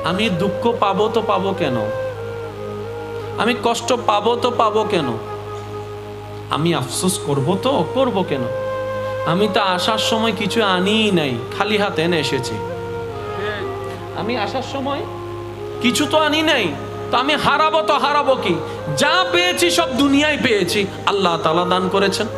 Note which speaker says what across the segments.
Speaker 1: আমি দুঃখ পাবো তো পাবো কেন, আমি কষ্ট পাবো তো পাবো কেন, আমি আফসোস করবো তো করবো কেন, আমি তো আসার সময় কিছু আনিই নাই, খালি হাতে এনে এসেছি। আমি আসার সময় কিছু তো আনি নাই, তো আমি হারাবো তো হারাবো কি? যা পেয়েছি সব দুনিয়ায় পেয়েছি, আল্লাহ তাআলা দান করেছেন।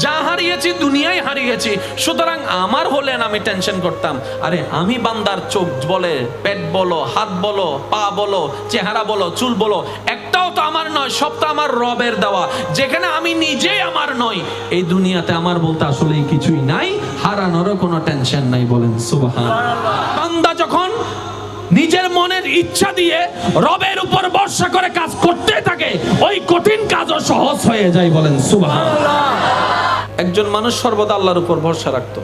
Speaker 1: যা হারিয়েছি দুনিয়ায় হারিয়েছি, সুতরাং আমার হলেন আমি টেনশন করতাম। আরে আমি বান্দার চোখ বলে, পেট বলো, হাত বলো, পা বলো, চেহারা বলো, চুল বলো, একটাও তো আমার নয়, সব তো আমার রবের দেওয়া। যেখানে আমি নিজেই আমার নই, এই দুনিয়াতে আমার বলতে আসলে কিছুই নাই, হারানোরও কোনো টেনশন নাই। বলেন সুবহানাল্লাহ। বান্দা যখন নিজের মনের ইচ্ছা দিয়ে রবের উপর ভরসা করে কাজ করতে থাকে, ওই কঠিন কাজও সহজ হয়ে যায়। বলেন সুবহানাল্লাহ। একজন মানুষ সর্বদা আল্লাহর উপর ভরসা রাখতো।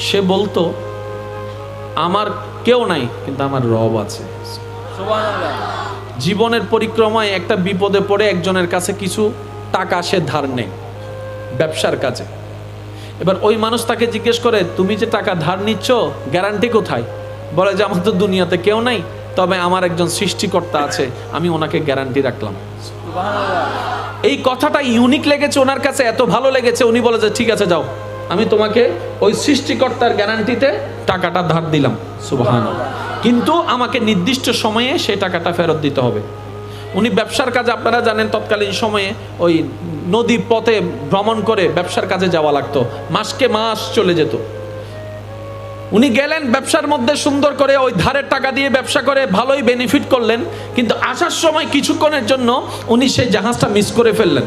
Speaker 1: সে বলতো আমার কেউ নাই, কিন্তু আমার রব আছে। সুবহানাল্লাহ। জীবনের পরিক্রমায় একটা বিপদে পড়ে একজনের কাছে কিছু টাকা সে ধার নেয় ব্যবসার কাজে। এবার ওই মানুষ তাকে জিজ্ঞেস করে, তুমি যে টাকা ধার নিচ্ছ গ্যারান্টি কোথায়? বলে যে আমার তো দুনিয়াতে কেউ নাই, তবে আমার একজন সৃষ্টিকর্তা আছে, আমি ওনাকে গ্যারান্টি রাখলাম। এই কথাটা ইউনিক লেগেছে ওনার কাছে, এত ভালো লেগেছে, উনি বলে যে ঠিক আছে যাও, আমি তোমাকে ওই সৃষ্টিকর্তার গ্যারান্টিতে টাকাটা ধার দিলাম। সুবহানাল্লাহ। কিন্তু আমাকে নির্দিষ্ট সময়ে সেই টাকাটা ফেরত দিতে হবে। উনি ব্যবসার কাজে, আপনারা জানেন তৎকালীন সময়ে ওই নদী পথে ভ্রমণ করে ব্যবসার কাজে যাওয়া লাগতো, মাসকে মাস চলে যেত। উনি গেলেন ব্যবসার মধ্যে, সুন্দর করে ওই ধারের টাকা দিয়ে ব্যবসা করে ভালোই বেনিফিট করলেন, কিন্তু আসার সময় কিছুক্ষণের জন্য উনি সেই জাহাজটা মিস করে ফেললেন।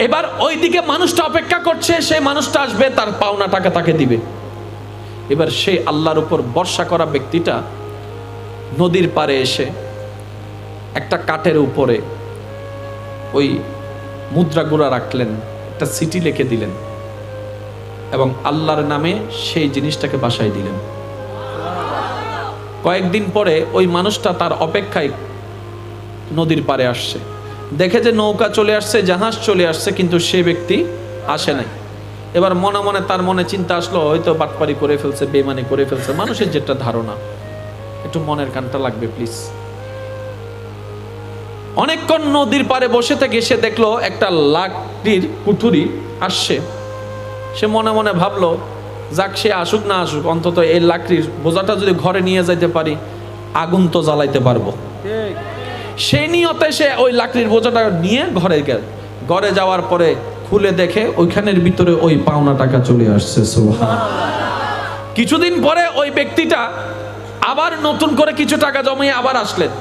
Speaker 1: এবার ওইদিকে মানুষটা অপেক্ষা করছে, সেই মানুষটা আসবে, তার পাওনা টাকা তাকে দিবে। এবার সেই আল্লাহর উপর ভরসা করা ব্যক্তিটা নদীর পাড়ে এসে একটা কাঠের উপরে ওই মুদ্রাগুলা রাখলেন, একটা সিটি লিখে দিলেন এবং আল্লাহর নামে সেই জিনিসটাকে বাসায় দিলেন। কয়েকদিন পরে ওই মানুষটা তার অপেক্ষায় নদীর পাড়ে আসছে, দেখে যে নৌকা চলে আসছে, জাহাজ চলে আসছে, কিন্তু সে ব্যক্তি আসে নাই। এবার মনে মনে তার মনে চিন্তা আসলো, হয়তো বাটপারি করে ফেলছে, বেমানি করে ফেলছে। মানুষের যেটা ধারণা, একটু মনের কানটা লাগবে প্লিজ। অনেকক্ষণ নদীর পাড়ে বসে থেকে সে দেখলো একটা লাকড়ির কুঠুরি আসছে। সে মনে মনে ভাবলো, যাক সে আসুক না আসুক, অন্তত এই লাকড়ির বোঝাটা যদি ঘরে নিয়ে যাইতে পারি, আগুন তো জ্বালাইতে পারবো। সেই নিয়তে সে ওই লাকড়ির বোঝাটা নিয়ে ঘরে গেল। ঘরে যাওয়ার পরে খুলে দেখে ওইখানের ভিতরে ওই পাওনা টাকা চলে আসছে। সুবহানাল্লাহ। কিছুদিন পরে ওই ব্যক্তিটা আবার নতুন করে কিছু টাকা জমিয়ে আবার আসলেন।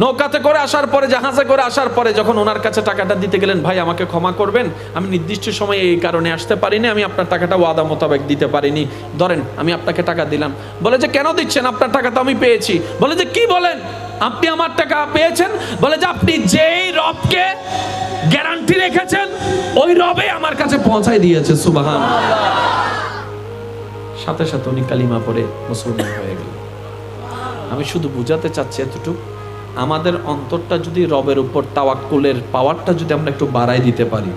Speaker 1: নৌকাতে করে আসার পরে, জাহাজে করে আসার পরে যখন ওনার কাছে টাকাটা দিতে গেলেন, ভাই আমাকে ক্ষমা করবেন, আমি নির্দিষ্ট সময়ে এই কারণে আসতে পারিনি, আমি আপনার টাকাটা ওয়াদা মোতাবেক দিতে পারিনি, ধরেন আমি আপনাকে টাকা দিলাম। বলে যে কেন দিচ্ছেন, আপনার টাকা তো আমি পেয়েছি। বলে যে কি বলেন, আপনি আমার টাকা পেয়েছেন? বলে যে আপনি যেই রবকে গ্যারান্টি রেখেছেন, ওই রবে আমার কাছে পৌঁছায় দিয়েছে। সুবহানাল্লাহ। সাথে সাথে উনি কালিমা পড়ে মুসলমান হয়ে গেল। আমি শুধু বুঝাতে চাচ্ছি এতটুকু, আমাদের অন্তরটা যদি রবের উপর তাওয়াক্কুলের পাওয়ারটা যদি আমরা একটু বাড়াই দিতে পারি,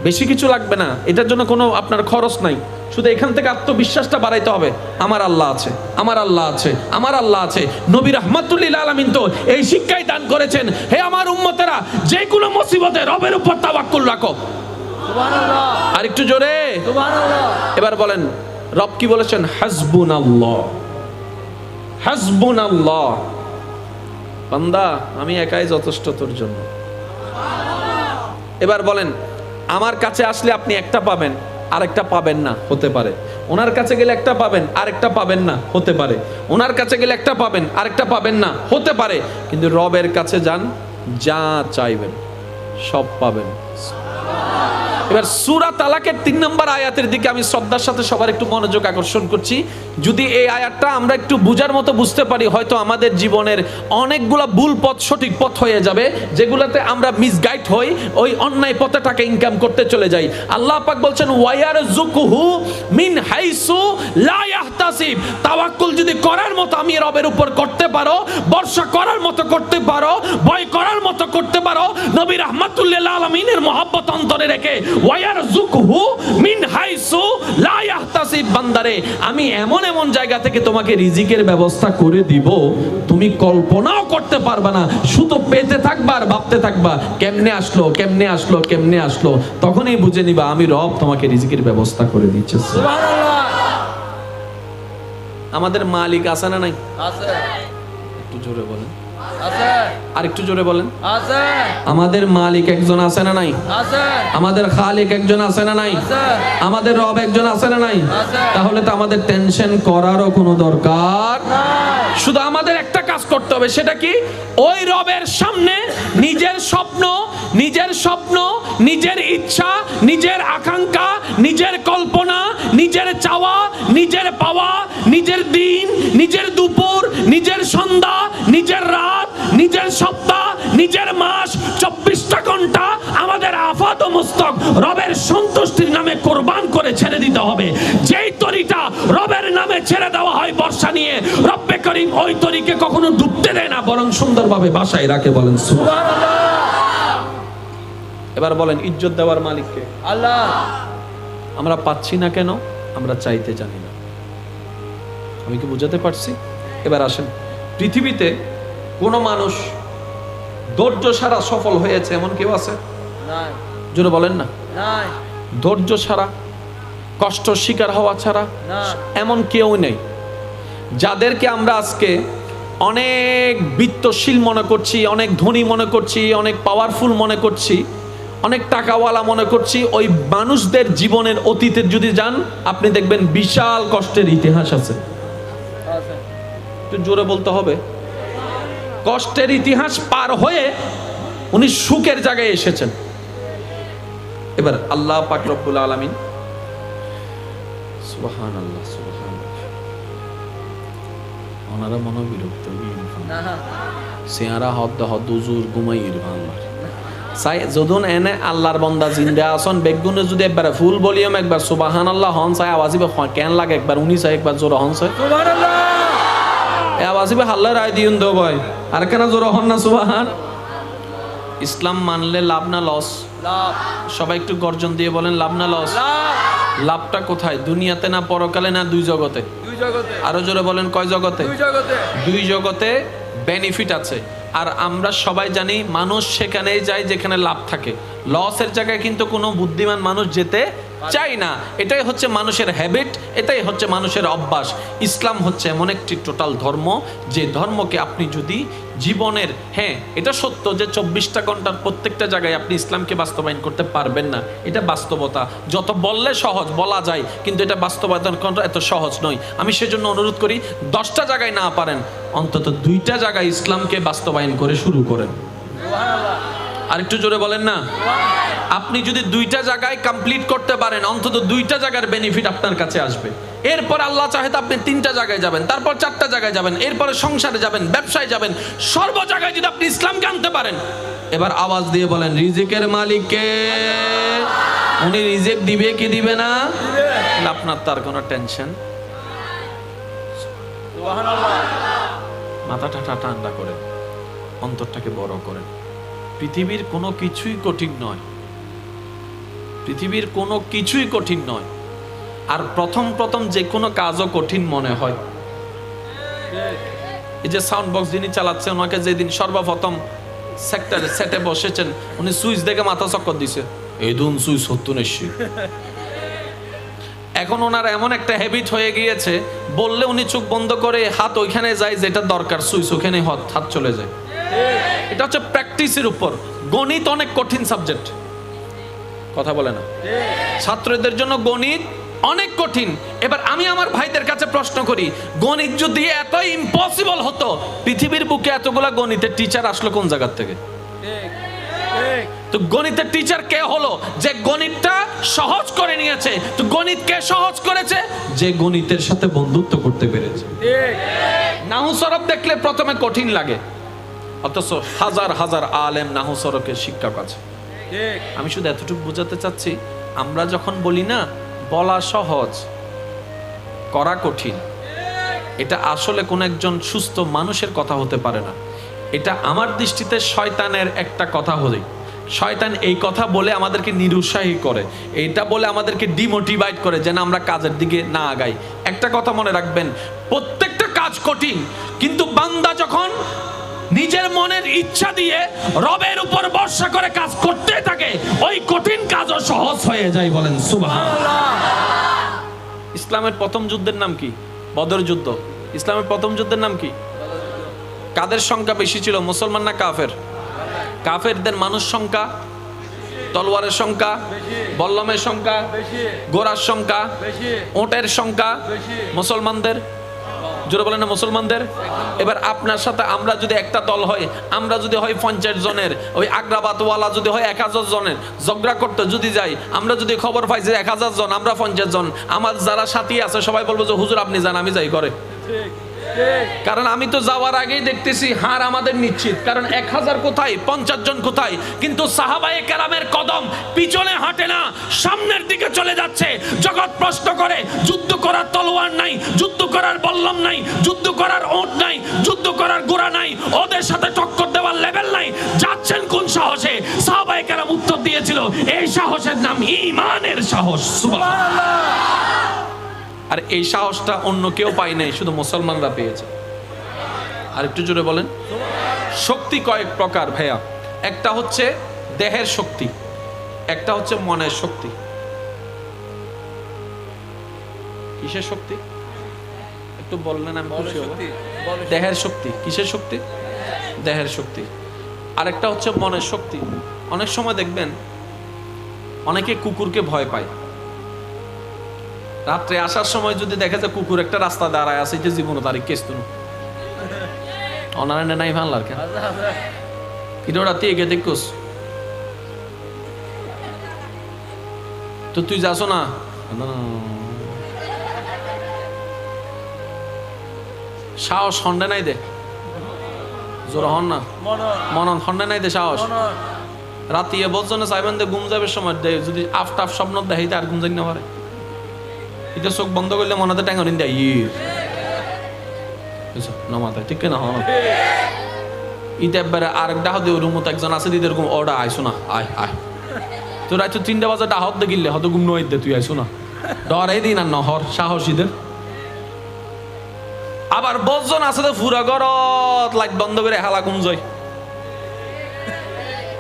Speaker 1: বেশি কিছু লাগবে না, এটার জন্য কোনো আপনার খরচ নাই, শুধু এখান থেকে আত্মবিশ্বাসটা বাড়াইতে হবে। আমার আল্লাহ আছে, আমার আল্লাহ আছে, আমার আল্লাহ আছে। নবী রাহমাতুল লিল আলামিন তো এই শিক্ষাই দান করেছেন, হে আমার উম্মতেরা, যে কোনো মুসিবতে রবের উপর তাওয়াক্কুল রাখো। সুবহানাল্লাহ। আর একটু জোরে সুবহানাল্লাহ। এবার বলেন, রব কি বলেছেন? হাসবুনাল্লাহ, হাসবুনাল্লাহ। বান্দা আমি একাই যথেষ্ট তোর জন্য। এবার বলেন, আমার কাছে আসলে আপনি একটা পাবেন, আরেকটা পাবেন না, হতে পারে। ওনার কাছে গেলে একটা পাবেন, আরেকটা পাবেন না, হতে পারে। ওনার কাছে গেলে একটা পাবেন, আরেকটা পাবেন না, হতে পারে। কিন্তু রবের কাছে যান, যা চাইবেন সব পাবেন। এবার সূরা তালাকের 3 নম্বর আয়াতের দিকে আমি শ্রদ্ধার সাথে সবার একটু মনোযোগ আকর্ষণ করছি। যদি এই আয়াতটা আমরা একটু বুঝার মতো বুঝতে পারি, হয়তো আমাদের জীবনের অনেকগুলা ভুল পথ সঠিক পথ হয়ে যাবে, যেগুলোতে আমরা মিসগাইড হই, ওই অন্যায় পথে টাকা ইনকাম করতে চলে যাই। আল্লাহ পাক বলছেন, ওয়ায়ারযুকুহু মিন হাইসু লা ইয়াহতাসিব। তাওয়াক্কুল যদি করার মতো আমি রবের উপর করতে পারো, ভরসা করার মতো করতে পারো, ভয় করার মতো করতে পারো, নবী রাহমাতুল লিল আলামিনের মহব্বত অন্তরে রেখে ওয়ায়ারযুকহু মিন হাইসু লা ইয়াহতাসিব। বান্দারে আমি এমন এমন জায়গা থেকে তোমাকে রিজিকের ব্যবস্থা করে দিব তুমি কল্পনাও করতে পারবে না, শুধু পেতে থাকবা আর ভাবতে থাকবা কেমনে আসলো কেমনে আসলো কেমনে আসলো, তখনই বুঝে নিবা আমি রব তোমাকে রিজিকের ব্যবস্থা করে দিচ্ছি।
Speaker 2: সুবহানাল্লাহ।
Speaker 1: আমাদের মালিক আছে না নাই?
Speaker 2: আছে।
Speaker 1: একটু জোরে বলেন।
Speaker 2: আছে।
Speaker 1: আর একটু জোরে বলেন।
Speaker 2: আছে।
Speaker 1: আমাদের মালিক একজন আছে না নাই?
Speaker 2: আছে।
Speaker 1: আমাদের খালিক একজন আছে না নাই?
Speaker 2: আছে।
Speaker 1: আমাদের রব একজন আছে না নাই?
Speaker 2: আছে।
Speaker 1: তাহলে তো আমাদের টেনশন করারও কোনো দরকার
Speaker 2: নাই।
Speaker 1: শুধু আমাদের একটা কাজ করতে হবে, সেটা কি? ওই রবের সামনে নিজের স্বপ্ন, নিজের ইচ্ছা, নিজের আকাঙ্ক্ষা, নিজের কল্পনা, নিজের চাওয়া, নিজের পাওয়া, নিজের দিন, নিজের দুপুর, নিজের সন্ধ্যা, নিজের রাত, নিজের সপ্তাহ, নিজের মাস, 24টা ঘন্টা আমাদের আফাত ও মস্তক রবের সন্তুষ্টির নামে কোরবান করে ছেড়ে দিতে হবে। যেই তরিটা রবের নামে ছেড়ে দেওয়া হয় বর্ষা নিয়ে, রব্বে করিম ওই তরিকে কখনো ডুবতে দেয় না, বরং সুন্দরভাবে বাসায় রাখে। বলেন সুবহানাল্লাহ। এবার বলেন ইজ্জত দেওয়ার মালিককে
Speaker 2: আল্লাহ।
Speaker 1: আমরা পাচ্ছি না কেন? আমরা চাইতে জানি না। আমি কি বুঝাতে পারছি? এবার আসেন, পৃথিবীতে কোন মানুষ ধৈর্য ছাড়া সফল হয়েছে এমন কেউ আছে?
Speaker 2: নাই।
Speaker 1: জোরে বলেন না।
Speaker 2: নাই।
Speaker 1: ধৈর্য ছাড়া, কষ্ট শিকার হওয়া ছাড়া
Speaker 2: না।
Speaker 1: এমন কেউ নেই। যাদেরকে আমরা আজকে অনেক বিত্তশীল মনে করছি, অনেক ধনী মনে করছি, অনেক পাওয়ারফুল মনে করছি, অনেক টাকাওয়ালা মনে করছি, ওই মানুষদের জীবনের অতীতে যদি যান আপনি দেখবেন বিশাল কষ্টের ইতিহাস আছে।
Speaker 2: আছে।
Speaker 1: একটু জোরে বলতে হবে। কষ্টের ইতিহাস পার হয়ে উনি সুখের জায়গায় এসেছেন। এবার আল্লাহ পাক রব্বুল আলামিন, সুবহানাল্লাহ সুবহানাল্লাহ, ওনারা মনোবিরক্ত
Speaker 2: না।
Speaker 1: সিয়ারা হদ হদ হুজুর ঘুমাই আল্লাহ সাই যদুন এনে আল্লাহর বান্দা জিন্দা আসন বেগুনে যদি একবার ফুল ভলিউম একবার সুবহানাল্লাহ হন চাই আওয়াজিবে কেন লাগে একবার উনি চাই একবার জোর হন চাই
Speaker 2: সুবহানাল্লাহ।
Speaker 1: এ আওয়াজিবে হাল্লা রায় দিউন দো ভাই আর কেন জোর হন না সুবহান। ইসলাম মানলে লাভ না লস?
Speaker 2: লাভ।
Speaker 1: সবাই একটু গর্জন দিয়ে বলেন লাভ না লস?
Speaker 2: লাভ।
Speaker 1: লাভটা কোথায়? দুনিয়াতে না পরকালে না দুই জগতে?
Speaker 2: দুই জগতে।
Speaker 1: আরো জোরে বলেন কয় জগতে?
Speaker 2: দুই জগতে।
Speaker 1: দুই জগতে বেনিফিট আছে। আর আমরা সবাই জানি মানুষ সেখানেই যায় যেখানে লাভ থাকে। লসের জায়গায় কিন্তু কোনো বুদ্ধিমান মানুষ যেতে চায় না। এটাই হচ্ছে মানুষের হ্যাবিট, এটাই হচ্ছে মানুষের অভ্যাস। ইসলাম হচ্ছে এমন একটি টোটাল ধর্ম যে ধর্মকে আপনি যদি জীবনের, হ্যাঁ এটা সত্য যে 24টা ঘন্টার প্রত্যেকটা জায়গায় আপনি ইসলামকে বাস্তবায়ন করতে পারবেন না, এটা বাস্তবতা। যত বললে সহজ বলা যায়, কিন্তু এটা বাস্তবায়ন করা এত সহজ নয়। আমি সেজন্য অনুরোধ করি 10টা জায়গায় না পারেন অন্তত 2টা জায়গায় ইসলামকে বাস্তবায়ন করে শুরু করেন। আর একটু জোরে বলেন না। আপনি যদি 2টা জায়গায় কমপ্লিট করতে পারেন অন্তত 2টা জায়গার বেনিফিট আপনার কাছে আসবে। এরপর আল্লাহ চাহে তো আপনি 3টা জায়গায় যাবেন, তারপর 4টা জায়গায় যাবেন, এরপরে সংসারে যাবেন, ব্যবসায় যাবেন, সর্ব জায়গায় যদি আপনি ইসলামকে আনতে পারেন। এবার আওয়াজ দিয়ে বলেন রিজিকের মালিককে। উনি রিজিক দিবে কি দিবে না? আপনার তার কোনো টেনশন।
Speaker 2: সুবহানাল্লাহ।
Speaker 1: মাথাটা ঠান্ডা করেন, অন্তরটাকে বড় করেন। পৃথিবীর কোনো কিছুই কঠিন নয়, পৃথিবীর কোনো কিছুই কঠিন নয়। আর প্রথম যে কোনো কাজও কঠিন মনে হয়। এই যে সাউন্ড বক্স যিনি চালাচ্ছেন ওনাকে যেদিন সর্বপ্রথম সেক্টরে সেটে বসেছেন উনি সুইচ দেখে মাথা চক্কর দিছে, এই দুন সুইচ সত্য নিশ্চয়। এখন ওনার এমন একটা হ্যাবিট হয়ে গিয়েছে, বললে উনি চোখ বন্ধ করে হাত ওইখানে যায় যেটা দরকার, সুইচ ওখানে হাত চলে যায়। এটা হচ্ছে প্র্যাকটিসের উপর। গণিত অনেক কঠিন সাবজেক্ট, কথা বলে না। ছাত্রদের জন্য গণিত অনেক কঠিন। এবার আমি আমার ভাইদের কাছে প্রশ্ন করি, গণিত যদি এত ইম্পসিবল হতো, পৃথিবীর বুকে এতগুলা গণিতের টিচার আসলো কোন জায়গা থেকে? তো গণিতের টিচার কে হলো? যে গণিতটা সহজ করে নিয়েছে। তো গণিত কে সহজ করেছে? যে গণিতের সাথে বন্ধুত্ব করতে পেরেছে। নাহু সরফ দেখলে প্রথমে কঠিন লাগে, অথচ হাজার হাজার আলেম নাহু সরফের শিক্ষক আছে। আমি শুধু এতটুকু বোঝাতে চাচ্ছি, আমরা যখন বলি না বলা সহজ করা কঠিন, এটা আসলে কোন একজন সুস্থ মানুষের কথা হতে পারে না। এটা আমার দৃষ্টিতে শয়তানের একটা কথা হলেই। শয়তান এই কথা বলে আমাদেরকে নিরুৎসাহী করে, এইটা বলে আমাদেরকে ডিমোটিভেট করে যেন আমরা কাজের দিকে না আগাই। একটা কথা মনে রাখবেন, প্রত্যেকটা কাজ কঠিন, কিন্তু বান্দা যখন নিজের মনের ইচ্ছা দিয়ে রবের উপর ভরসা করে কাজ করতে থাকে, ওই কঠিন কাজও সহজ হয়ে যায়। বলেন সুবহানাল্লাহ। ইসলামের প্রথম যুদ্ধের নাম কি? বদর যুদ্ধ। ইসলামের প্রথম যুদ্ধের নাম কি? কাদের সংখ্যা বেশি ছিল, মুসলমান না কাফের? কাফেরদের মানুষ সংখ্যা, তলোয়ারের সংখ্যা, বল্লমের সংখ্যা, ঘোড়ার সংখ্যা, ওটের সংখ্যা। মুসলমানদের জোরে বলেন না, মুসলমানদের। এবার আপনার সাথে আমরা যদি একটা দল হয়, আমরা যদি হয় 50 জনের, ওই আগ্রাবাদওয়ালা যদি হয় 1000 জনের, ঝগড়া করতে যদি যাই, আমরা যদি খবর পাই যে 1000 জন, আমরা 50 জন, আমার যারা সাথী আছে সবাই বলবো যে হুজুর আপনি যান, আমি যাই করে। কারণ আমি তো যাওয়ার আগেই দেখতেছি হার আমাদের নিশ্চিত। কারণ 1000 কোথায়, 50 জন কোথায়, কিন্তু সাহাবায়ে কেরামের কদম পিছনে হাঁটে না, সামনের দিকে চলে যাচ্ছে। জগৎ প্রশ্ন করে, যুদ্ধ করার তলোয়ার নাই, যুদ্ধ করার বল্লম নাই, যুদ্ধ করার ওট নাই, যুদ্ধ করার ঘোড়া নাই, ওদের সাথে টক্কর দেওয়ার লেভেল নাই, যাচ্ছেন কোন সাহসে? সাহাবায়ে কেরাম উত্তর দিয়েছিল, এই সাহসের নাম ঈমানের সাহস। সুবহানাল্লাহ। আর এই সাহসটা অন্য কেউ পায় নাই, শুধু মুসলমানরা পেয়েছে। আর একটু জোরে বলেন। শক্তি কয়েক প্রকার ভাইয়া, একটা হচ্ছে দেহের শক্তি, একটা হচ্ছে মনের শক্তি। কিসের শক্তি একটু বললেন, আমি খুশি হব। দেহের শক্তি। কিসের শক্তি? দেহের শক্তি। আরেকটা হচ্ছে মনের শক্তি। অনেক সময় দেখবেন অনেকে কুকুরকে ভয় পায়। রাত্রে আসার সময় যদি দেখে যে কুকুর একটা রাস্তা দাঁড়ায় আছে, যে জীবন তারিখ কেস তুন অনারায়ণ নাই ভাঙলার কেন কিন্তু রাতে এগে দেখোস তো তুই যাসো না, সাহস হন্ডে নাই দে, জোর হন না, মনন হন্ডে নাই দে সাহস। রাতে বলছো না চাইবেন দে ঘুম যাবে সময় দে, যদি আফটাফ স্বপ্ন দেখাইতে আর ঘুম যাই না পারে, এটা চোখ বন্ধ করলে মনে হয় ট্যাঙ্গা নিন্দা নমাতা ঠিক না হন। ইটা একবারে আরেক ডাহ দিয়ে রুম মতো একজন আছে দিদের ঘুম ওটা আইসো না, আয় আয় তোর আইসো 3টা বাজে ডাহত দেখিলে হয়তো ঘুম নয় দে, তুই আইসো না, ডরাই দিন আর নহর সাহসীদের। আবার বজন আছে তো ফুরা গরত লাইট বন্ধ করে হালা ঘুম যায়,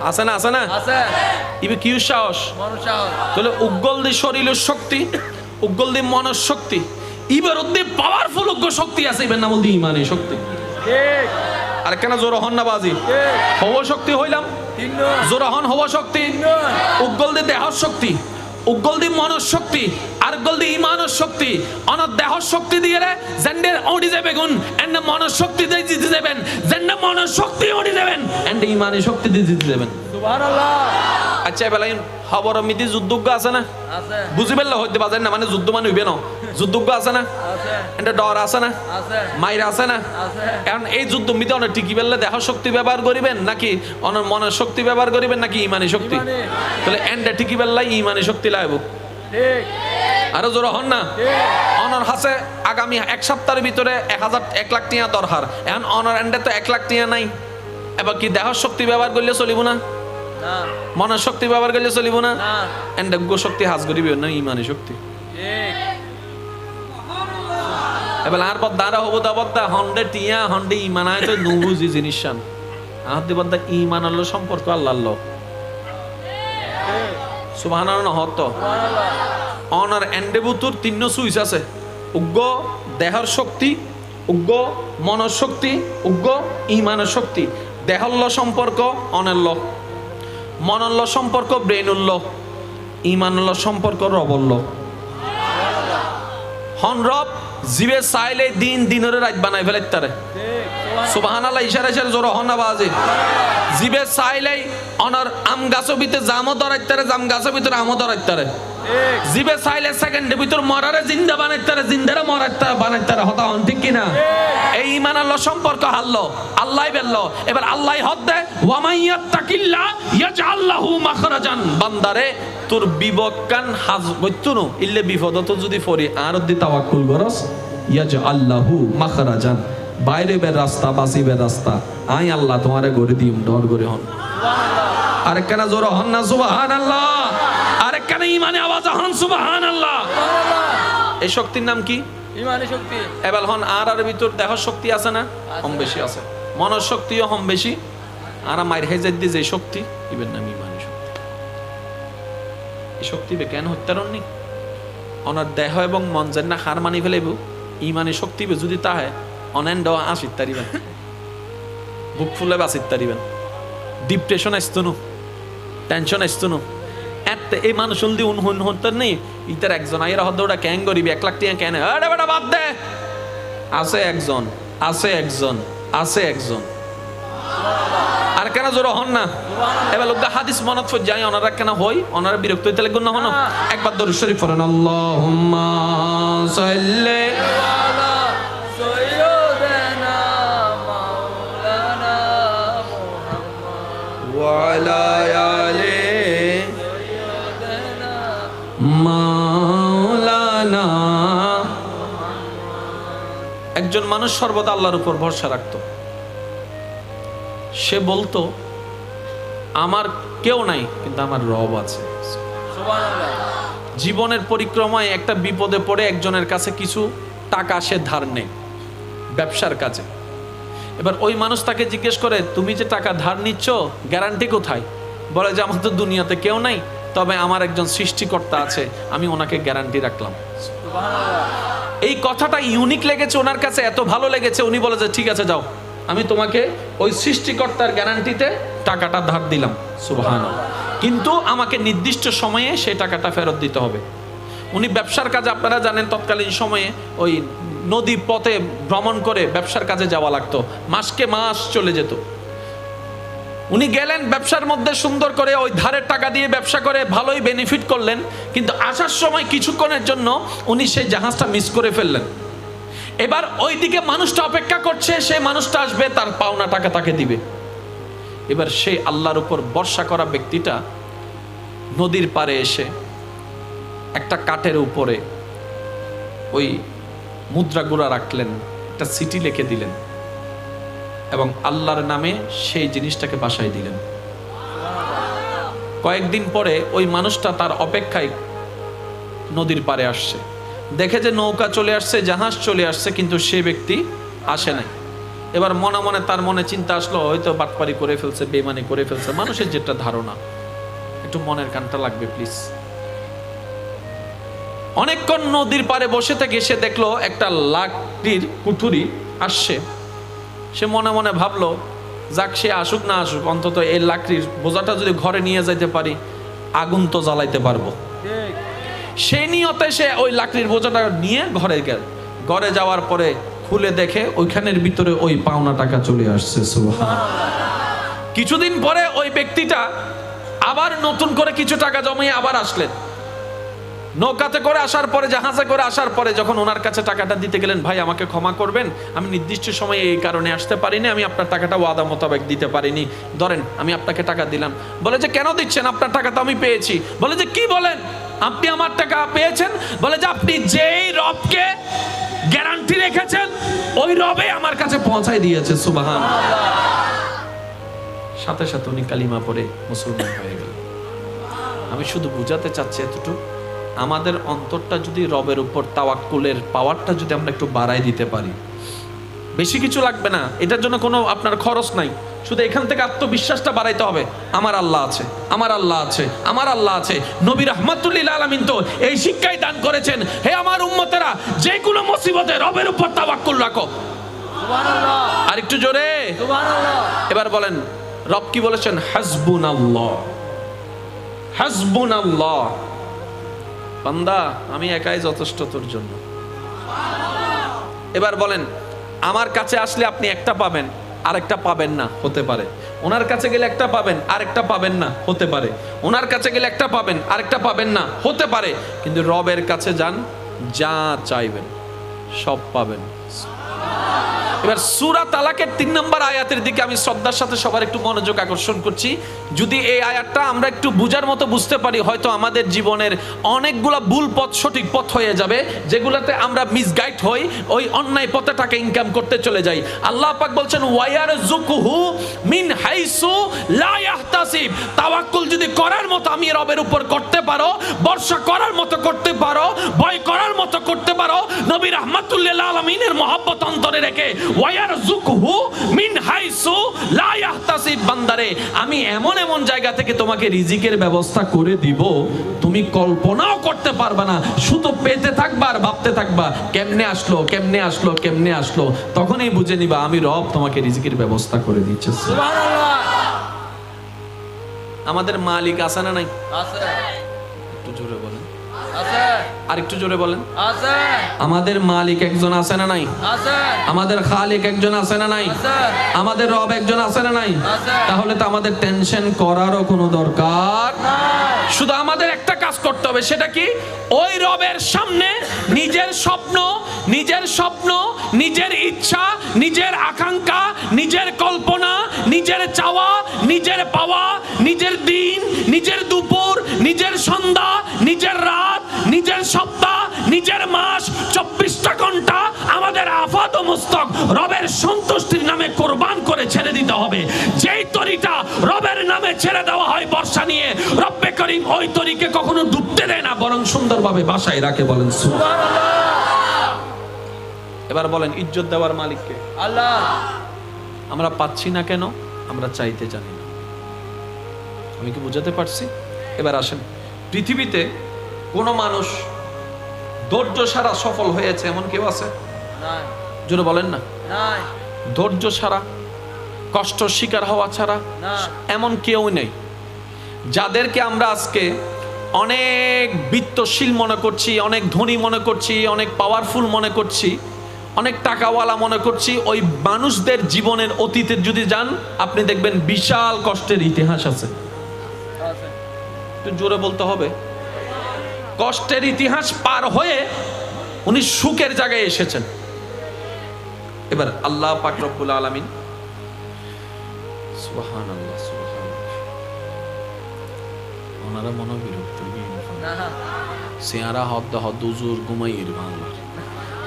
Speaker 1: আছে না? আছে না? ইবে কি সাহস? তাহলে উগ্গল দি শরীরের শক্তি, উগ্গল দি মনের শক্তি, ইবার উদ্দি পাওয়ারফুল উগ্র শক্তি আছে, ইবের নাম দি ইমানের শক্তি। আর কেন জোর হন না বাজি হব শক্তি হইলাম, জোর হন হব শক্তি। উগ্গল দি দেহর শক্তি, উগ্গল দি মনের শক্তি, আর উগ্গল দি ইমানের শক্তি। অনার দেহর শক্তি দিয়ে রে জেন্ডের ওডি যাবে গুণ, এন্ড মনের শক্তি দিয়ে জিতে যাবেন, জেন্ডে মনের শক্তি ওডি যাবেন, এন্ড ইমানের শক্তি দিয়ে জিতে যাবেন। সুবহানাল্লাহ। আচ্ছা বেলা খবর মিতি যুদ্ধজ্ঞ আছে না? বুঝি পেলে হইতে পারেন না, মানে যুদ্ধ মানে হইবে না, যুদ্ধজ্ঞ আছে না? এটা ডর আছে না? মাইর আছে না? এখন এই যুদ্ধ মিতে অনেক টিকি পেলে দেহ শক্তি ব্যবহার করিবেন নাকি অনেক মনের শক্তি ব্যবহার করিবেন নাকি ইমানি শক্তি? তাহলে এন্ডে টিকি পেলাই ইমানি শক্তি লাইব। আরো জোর হন না। অনর হাসে আগামী 1 সপ্তাহের ভিতরে 1 লাখ টিয়া দরকার, এখন অনর এন্ডে তো 1 লাখ টিয়া নাই, এবার কি দেহ শক্তি ব্যবহার করলে চলিব না? মনের শক্তি ব্যবহার করলে চলিব না? এন্ডে গো শক্তি হাজ করিবে না ইমানি শক্তি। এবার আর বদ্দারা হবো দা বদ্দা হন্ডে টিয়া হন্ডে ইমান আয় তো নুবুজি জিনিস শান আহাদ দি বদ্দা ইমান আল্লাহ সম্পর্ক আল্লাহ আল্লাহ সুবহানাল্লাহ হত অনার এন্ডে বুতুর 3 সুইচ আছে, উগ্র দেহর শক্তি, উগ্র মনের শক্তি, উগ্র ইমানের শক্তি। দেহল্ল সম্পর্ক অনেল্ল, মনল্ল সম্পর্ক ব্রেনুল্ল, ইমানুল্ল সম্পর্ক রবল্ল। হন রব জিবে চাইলে দিন দিনের রাত বানাই ফেলে তারে। সুবহানাল্লাহ। ইশারা ইশারা জোর হন না বাজে। জিবে চাইলে অনার আম গাছের ভিতরে জামও ধরাইতারে, জাম গাছের ভিতরে আমও ধরাইতারে। জিবে চাইলে সেকেন্ডের ভিতর মরারে জিন্দা বানাইতারে, জিন্দারে মরাইতারে বানাইতারে। হতা হন ঠিক কিনা? এই ইমান আল্লাহ সম্পর্ক হাল্লো, আল্লাহ বেল্লো। এবার আল্লাহ হদ দেয় ওয়া মাইয়াত্তাকিল্লাহ ইয়াজআল লাহু মাখরাজান। বান্দারে তোর বিবকান হাজ বইতুনো ইল্লে বিপদ তো যদি ফরি আর দি তাওয়াক্কুল করস, ইয়াজআল লাহু মাখরাজান, বাইরে বের রাস্তা বাসিবের রাস্তা আই আল্লাহ তোমারে গড়ে দিম, ডর করে হন। সুবহানাল্লাহ। আরেকখানা জোরে হন না সুবহানাল্লাহ, আরেকখানা ইমানে আওয়াজ হন সুবহানাল্লাহ। এই শক্তির নাম কি?
Speaker 2: ইমানি শক্তি।
Speaker 1: এবার হন আর ভিতর দেহ শক্তি আছে না? কম বেশি আছে। মনের শক্তিও কম বেশি। আর মায়ের হেজার দিয়ে যে শক্তি ইবের নাম ইমানি শক্তি। এই শক্তি বে কেন হত্যারণ নি? ওনার দেহ এবং মন যেন না হার মানি ফেলাইব, ইমানি শক্তি বে যদি তাহে অনেন্ড আসিত তারিবেন, বুক ফুলে বাসিত তারিবেন, ডিপ্রেশন আসতো না, টেনশন আসতো না। এই মানুষ হলদি উন হতার নেই ইতার একজন আইরা হদ্দ ওটা ক্যাং করিবি 1 লাখ টাকা কেন আরে বেটা বাদ দে। আছে একজন, আছে একজন, আছে একজন। আর কেন জোর হন না? এবার লোক হাদিস মনত ফর যাই ওনারা কেন হই, ওনারা বিরক্ত হইতে লাগবে না হন। একবার দরুদ শরীফ পড়েন, আল্লাহুম্মা সাল্লি
Speaker 2: আলা সাইয়্যিদিনা মাওলানা মুহাম্মদ
Speaker 1: ওয়া আলা আলি
Speaker 2: সাইয়্যিদিনা
Speaker 1: মাওলানা। একজন মানুষ সর্বদা আল্লাহর উপর ভরসা রাখতো। সে বলতো আমার কেউ নাই কিন্তু আমার রব আছে।
Speaker 2: সুবহানাল্লাহ।
Speaker 1: জীবনের পরিক্রমায় একটা বিপদে পড়ে একজনের কাছে কিছু টাকা সে ধার নেয় ব্যবসার কাজে। এবার ওই মানুষ তাকে জিজ্ঞেস করে তুমি যে টাকা ধার নিচ্ছ গ্যারান্টি কোথায়? বলে যে আমার তো দুনিয়াতে কেউ নাই, তবে আমার একজন সৃষ্টিকর্তা আছে, আমি ওনাকে গ্যারান্টি রাখলাম।
Speaker 2: সুবহানাল্লাহ।
Speaker 1: এই কথাটা ইউনিক লেগেছে ওনার কাছে, এত ভালো লেগেছে উনি বলে যে ঠিক আছে যাও, আমি তোমাকে ওই সৃষ্টিকর্তার গ্যারান্টিতে টাকাটা ধার দিলাম। সুবহানাল্লাহ। কিন্তু আমাকে নির্দিষ্ট সময়ে সেই টাকাটা ফেরত দিতে হবে। উনি ব্যবসার কাজে, আপনারা জানেন তৎকালীন সময়ে ওই নদী পথে ভ্রমণ করে ব্যবসার কাজে যাওয়া লাগতো, মাসকে মাস চলে যেত। উনি গেলেন ব্যবসার মধ্যে সুন্দর করে ওই ধারের টাকা দিয়ে ব্যবসা করে ভালোই বেনিফিট করলেন, কিন্তু আসার সময় কিছুক্ষণের জন্য উনি সেই জাহাজটা মিস করে ফেললেন। এবার ওইদিকে মানুষটা অপেক্ষা করছে, সেই মানুষটা আসবে, তার পাওনা টাকা তাকে দিবে। এবার সেই আল্লাহর উপর ভরসা করা ব্যক্তিটা নদীর পাড়ে এসে একটা কাঠের উপরে ওই মুদ্রাগুলা রাখলেন, একটা সিটি লিখে দিলেন এবং আল্লাহর নামে সেই জিনিসটাকে বাসায় দিলেন। কয়েকদিন পরে ওই মানুষটা তার অপেক্ষায় নদীর পাড়ে আসছে, দেখে যে নৌকা চলে আসছে, জাহাজ চলে আসছে, কিন্তু সে ব্যক্তি আসে নাই। এবার মনে মনে তার মনে চিন্তা আসলো হয়তো বাটপারি করে ফেলছে, বেমানি করে ফেলছে। মানুষের যেটা ধারণা, একটু মনের কানটা লাগবে প্লিজ। অনেকক্ষণ নদীর পাড়ে বসে থেকে সে দেখলো একটা লাকড়ির কুঠুরি আসছে। সে মনে মনে ভাবলো যাক, সে আসুক না আসুক, অন্তত এই লাকড়ির বোঝাটা যদি ঘরে নিয়ে যাইতে পারি আগুন তো জ্বালাইতে পারবো।
Speaker 2: ঠিক।
Speaker 1: সেই নিয়তে সে ওই লাকড়ির বোঝাটা নিয়ে ঘরে গেল। ঘরে যাওয়ার পরে খুলে দেখে ওইখানের ভিতরে ওই পাওনা টাকা চলে আসছে। সুবহানাল্লাহ। কিছুদিন পরে ওই ব্যক্তিটা আবার নতুন করে কিছু টাকা জমিয়ে আবার আসলেন। নৌকাতে করে আসার পরে, জাহাজে করে আসার পরে যখন ওনার কাছে টাকাটা দিতে গেলেন, ভাই আমাকে ক্ষমা করবেন, আমি নির্দিষ্ট সময়ে এই কারণে আসতে পারিনি, আমি আপনার টাকাটা ওয়াদা মোতাবেক দিতে পারিনি, ধরেন আমি আপনাকে টাকা দিলাম। বলে যে কেন দিচ্ছেন, আপনার টাকা তো আমি পেয়েছি। বলে যে কি বলেন, আপনি আমার টাকা পেয়েছেন? বলে যে আপনি যেই রবকে গ্যারান্টি রেখেছেন ওই রবে আমার কাছে পৌঁছায় দিয়েছে। সুবহানাল্লাহ। সাথে সাথে উনি কালিমা পড়ে মুসলমান হয়ে গেল। আমি শুধু বুঝাতে চাচ্ছি এতটুকু, আমাদের অন্তরটা যদি রবের উপর তাওয়াক্কুলের পাওয়ারটা যদি আমরা একটু বাড়াই দিতে পারি, বেশি কিছু লাগবে না, এটার জন্য কোনো আপনার খরচ নাই, শুধু এখান থেকে আত্মবিশ্বাসটা বাড়াইতে হবে। আমার আল্লাহ আছে, আমার আল্লাহ আছে, আমার আল্লাহ আছে। নবী রাহমাতুল লিল আলামিন তো এই শিক্ষাই দান করেছেন, হে আমার উম্মতেরা, যে কোনো মুসিবতে রবের উপর তাওয়াক্কুল রাখো।
Speaker 2: সুবহানাল্লাহ।
Speaker 1: আর একটু জোরে
Speaker 2: সুবহানাল্লাহ।
Speaker 1: এবার বলেন, রব কি বলেছেন? হাসবুনাল্লাহ, হাসবুনাল্লাহ। বান্দা আমি একাই যথেষ্ট তোর জন্য। এবার বলেন, আমার কাছে আসলে আপনি একটা পাবেন, আরেকটা পাবেন না, হতে পারে। ওনার কাছে গেলে একটা পাবেন, আরেকটা পাবেন না, হতে পারে। ওনার কাছে গেলে একটা পাবেন, আরেকটা পাবেন না, হতে পারে। কিন্তু রবের কাছে যান, যা চাইবেন সব পাবেন। এবার সূরা তালাকের ৩ নম্বর আয়াতের দিকে আমি শ্রদ্ধার সাথে সবার একটু মনোযোগ আকর্ষণ করছি। যদি এই আয়াতটা আমরা একটু বুঝার মতো বুঝতে পারি, হয়তো আমাদের জীবনের অনেকগুলা ভুল পথ সঠিক পথ হয়ে যাবে, যেগুলাতে আমরা মিসগাইড হই, ওই অন্যায় পথে টাকা ইনকাম করতে চলে যাই। আল্লাহ পাক বলছেন ওয়ায়ারযুকুহু মিন হাইসু লা ইয়াহতাসিব। তাওয়াক্কুল যদি করার মতো আমি রবের উপর করতে পারো, ভরসা করার মতো করতে পারো, ভয় করার মতো করতে পারো, নবী রাহমাতুল লিল আলামিনের মহব্বত অন্তরে রেখে ওয়ায়ারযুকুহু মিন হাইসু লা ইয়াহতাসিব, বান্দারে আমি এমন এমন জায়গা থেকে তোমাকে রিজিকের ব্যবস্থা করে দিব তুমি কল্পনাও করতে পারবে না। শুধু পেতে থাকবা আর ভাবতে থাকবা কেমনে আসলো কেমনে আসলো কেমনে আসলো, তখনই বুঝে নিবা আমি রব তোমাকে রিজিকের ব্যবস্থা করে দিচ্ছি।
Speaker 2: সুবহানাল্লাহ।
Speaker 1: আমাদের মালিক আছে না নাই?
Speaker 2: আছে।
Speaker 1: একটু জোরে বলেন।
Speaker 2: আছে।
Speaker 1: আর একটু জোরে বলেন।
Speaker 2: আছে।
Speaker 1: আমাদের মালিক একজন আছে না নাই?
Speaker 2: আছে।
Speaker 1: আমাদের খালিক একজন আছে না নাই?
Speaker 2: আছে।
Speaker 1: আমাদের রব একজন আছে না নাই?
Speaker 2: আছে।
Speaker 1: তাহলে তো আমাদের টেনশন করারও কোনো দরকার
Speaker 2: নাই।
Speaker 1: শুধু আমাদের একটা কাজ করতে হবে, সেটা কি? ওই রবের সামনে নিজের স্বপ্ন, নিজের ইচ্ছা, নিজের আকাঙ্ক্ষা, নিজের কল্পনা, নিজের চাওয়া, নিজের পাওয়া, নিজের দিন, নিজের দুপুর, নিজের সন্ধ্যা, নিজের রাত, নিজের সপ্তাহ, নিজের মাস, 24টা ঘন্টা আমাদের আফাদ ও মুস্তক রবের সন্তুষ্টির নামে কোরবান করে ছেড়ে দিতে হবে। যেই তরিটা রবের নামে ছেড়ে দেওয়া হয় বর্ষা নিয়ে, রব্বে করিম ওই তরিকে কখনো ডুবতে দেয় না, বরং সুন্দরভাবে বাসায় রাখে। বলেন সুবহানাল্লাহ। এবার বলেন ইজ্জত দেওয়ার মালিক কে?
Speaker 2: আল্লাহ।
Speaker 1: আমরা পাচ্ছি না কেন? আমরা চাইতে জানি না। আমি কি বুঝাতে পারছি? এবার আসেন, পৃথিবীতে কোন মানুষ ধৈর্য ছাড়া সফল হয়েছে এমন কেউ আছে?
Speaker 2: নাই।
Speaker 1: জোরে বলেন না।
Speaker 2: নাই।
Speaker 1: ধৈর্য ছাড়া, কষ্ট শিকার হওয়া ছাড়া
Speaker 2: না।
Speaker 1: এমন কেউ নেই। যাদেরকে আমরা আজকে অনেক বিত্তশীল মনে করছি, অনেক ধনী মনে করছি, অনেক পাওয়ারফুল মনে করছি, অনেক টাকাওয়ালা মনে করছি, ওই মানুষদের জীবনের অতীতের যদি যান আপনি দেখবেন বিশাল কষ্টের ইতিহাস আছে।
Speaker 2: আছে।
Speaker 1: একটু জোরে বলতে হবে। কষ্টের ইতিহাস পার হয়ে উনি সুখের জায়গায় এসেছেন। এবার আল্লাহ পাক রব্বুল আলামিন, সুবহানাল্লাহ সুবহানাল্লাহ, ওনারা মনে বিরক্ত
Speaker 2: না।
Speaker 1: সিয়ারা হদ্দ হুজুর ঘুমাইয়ের বাংলা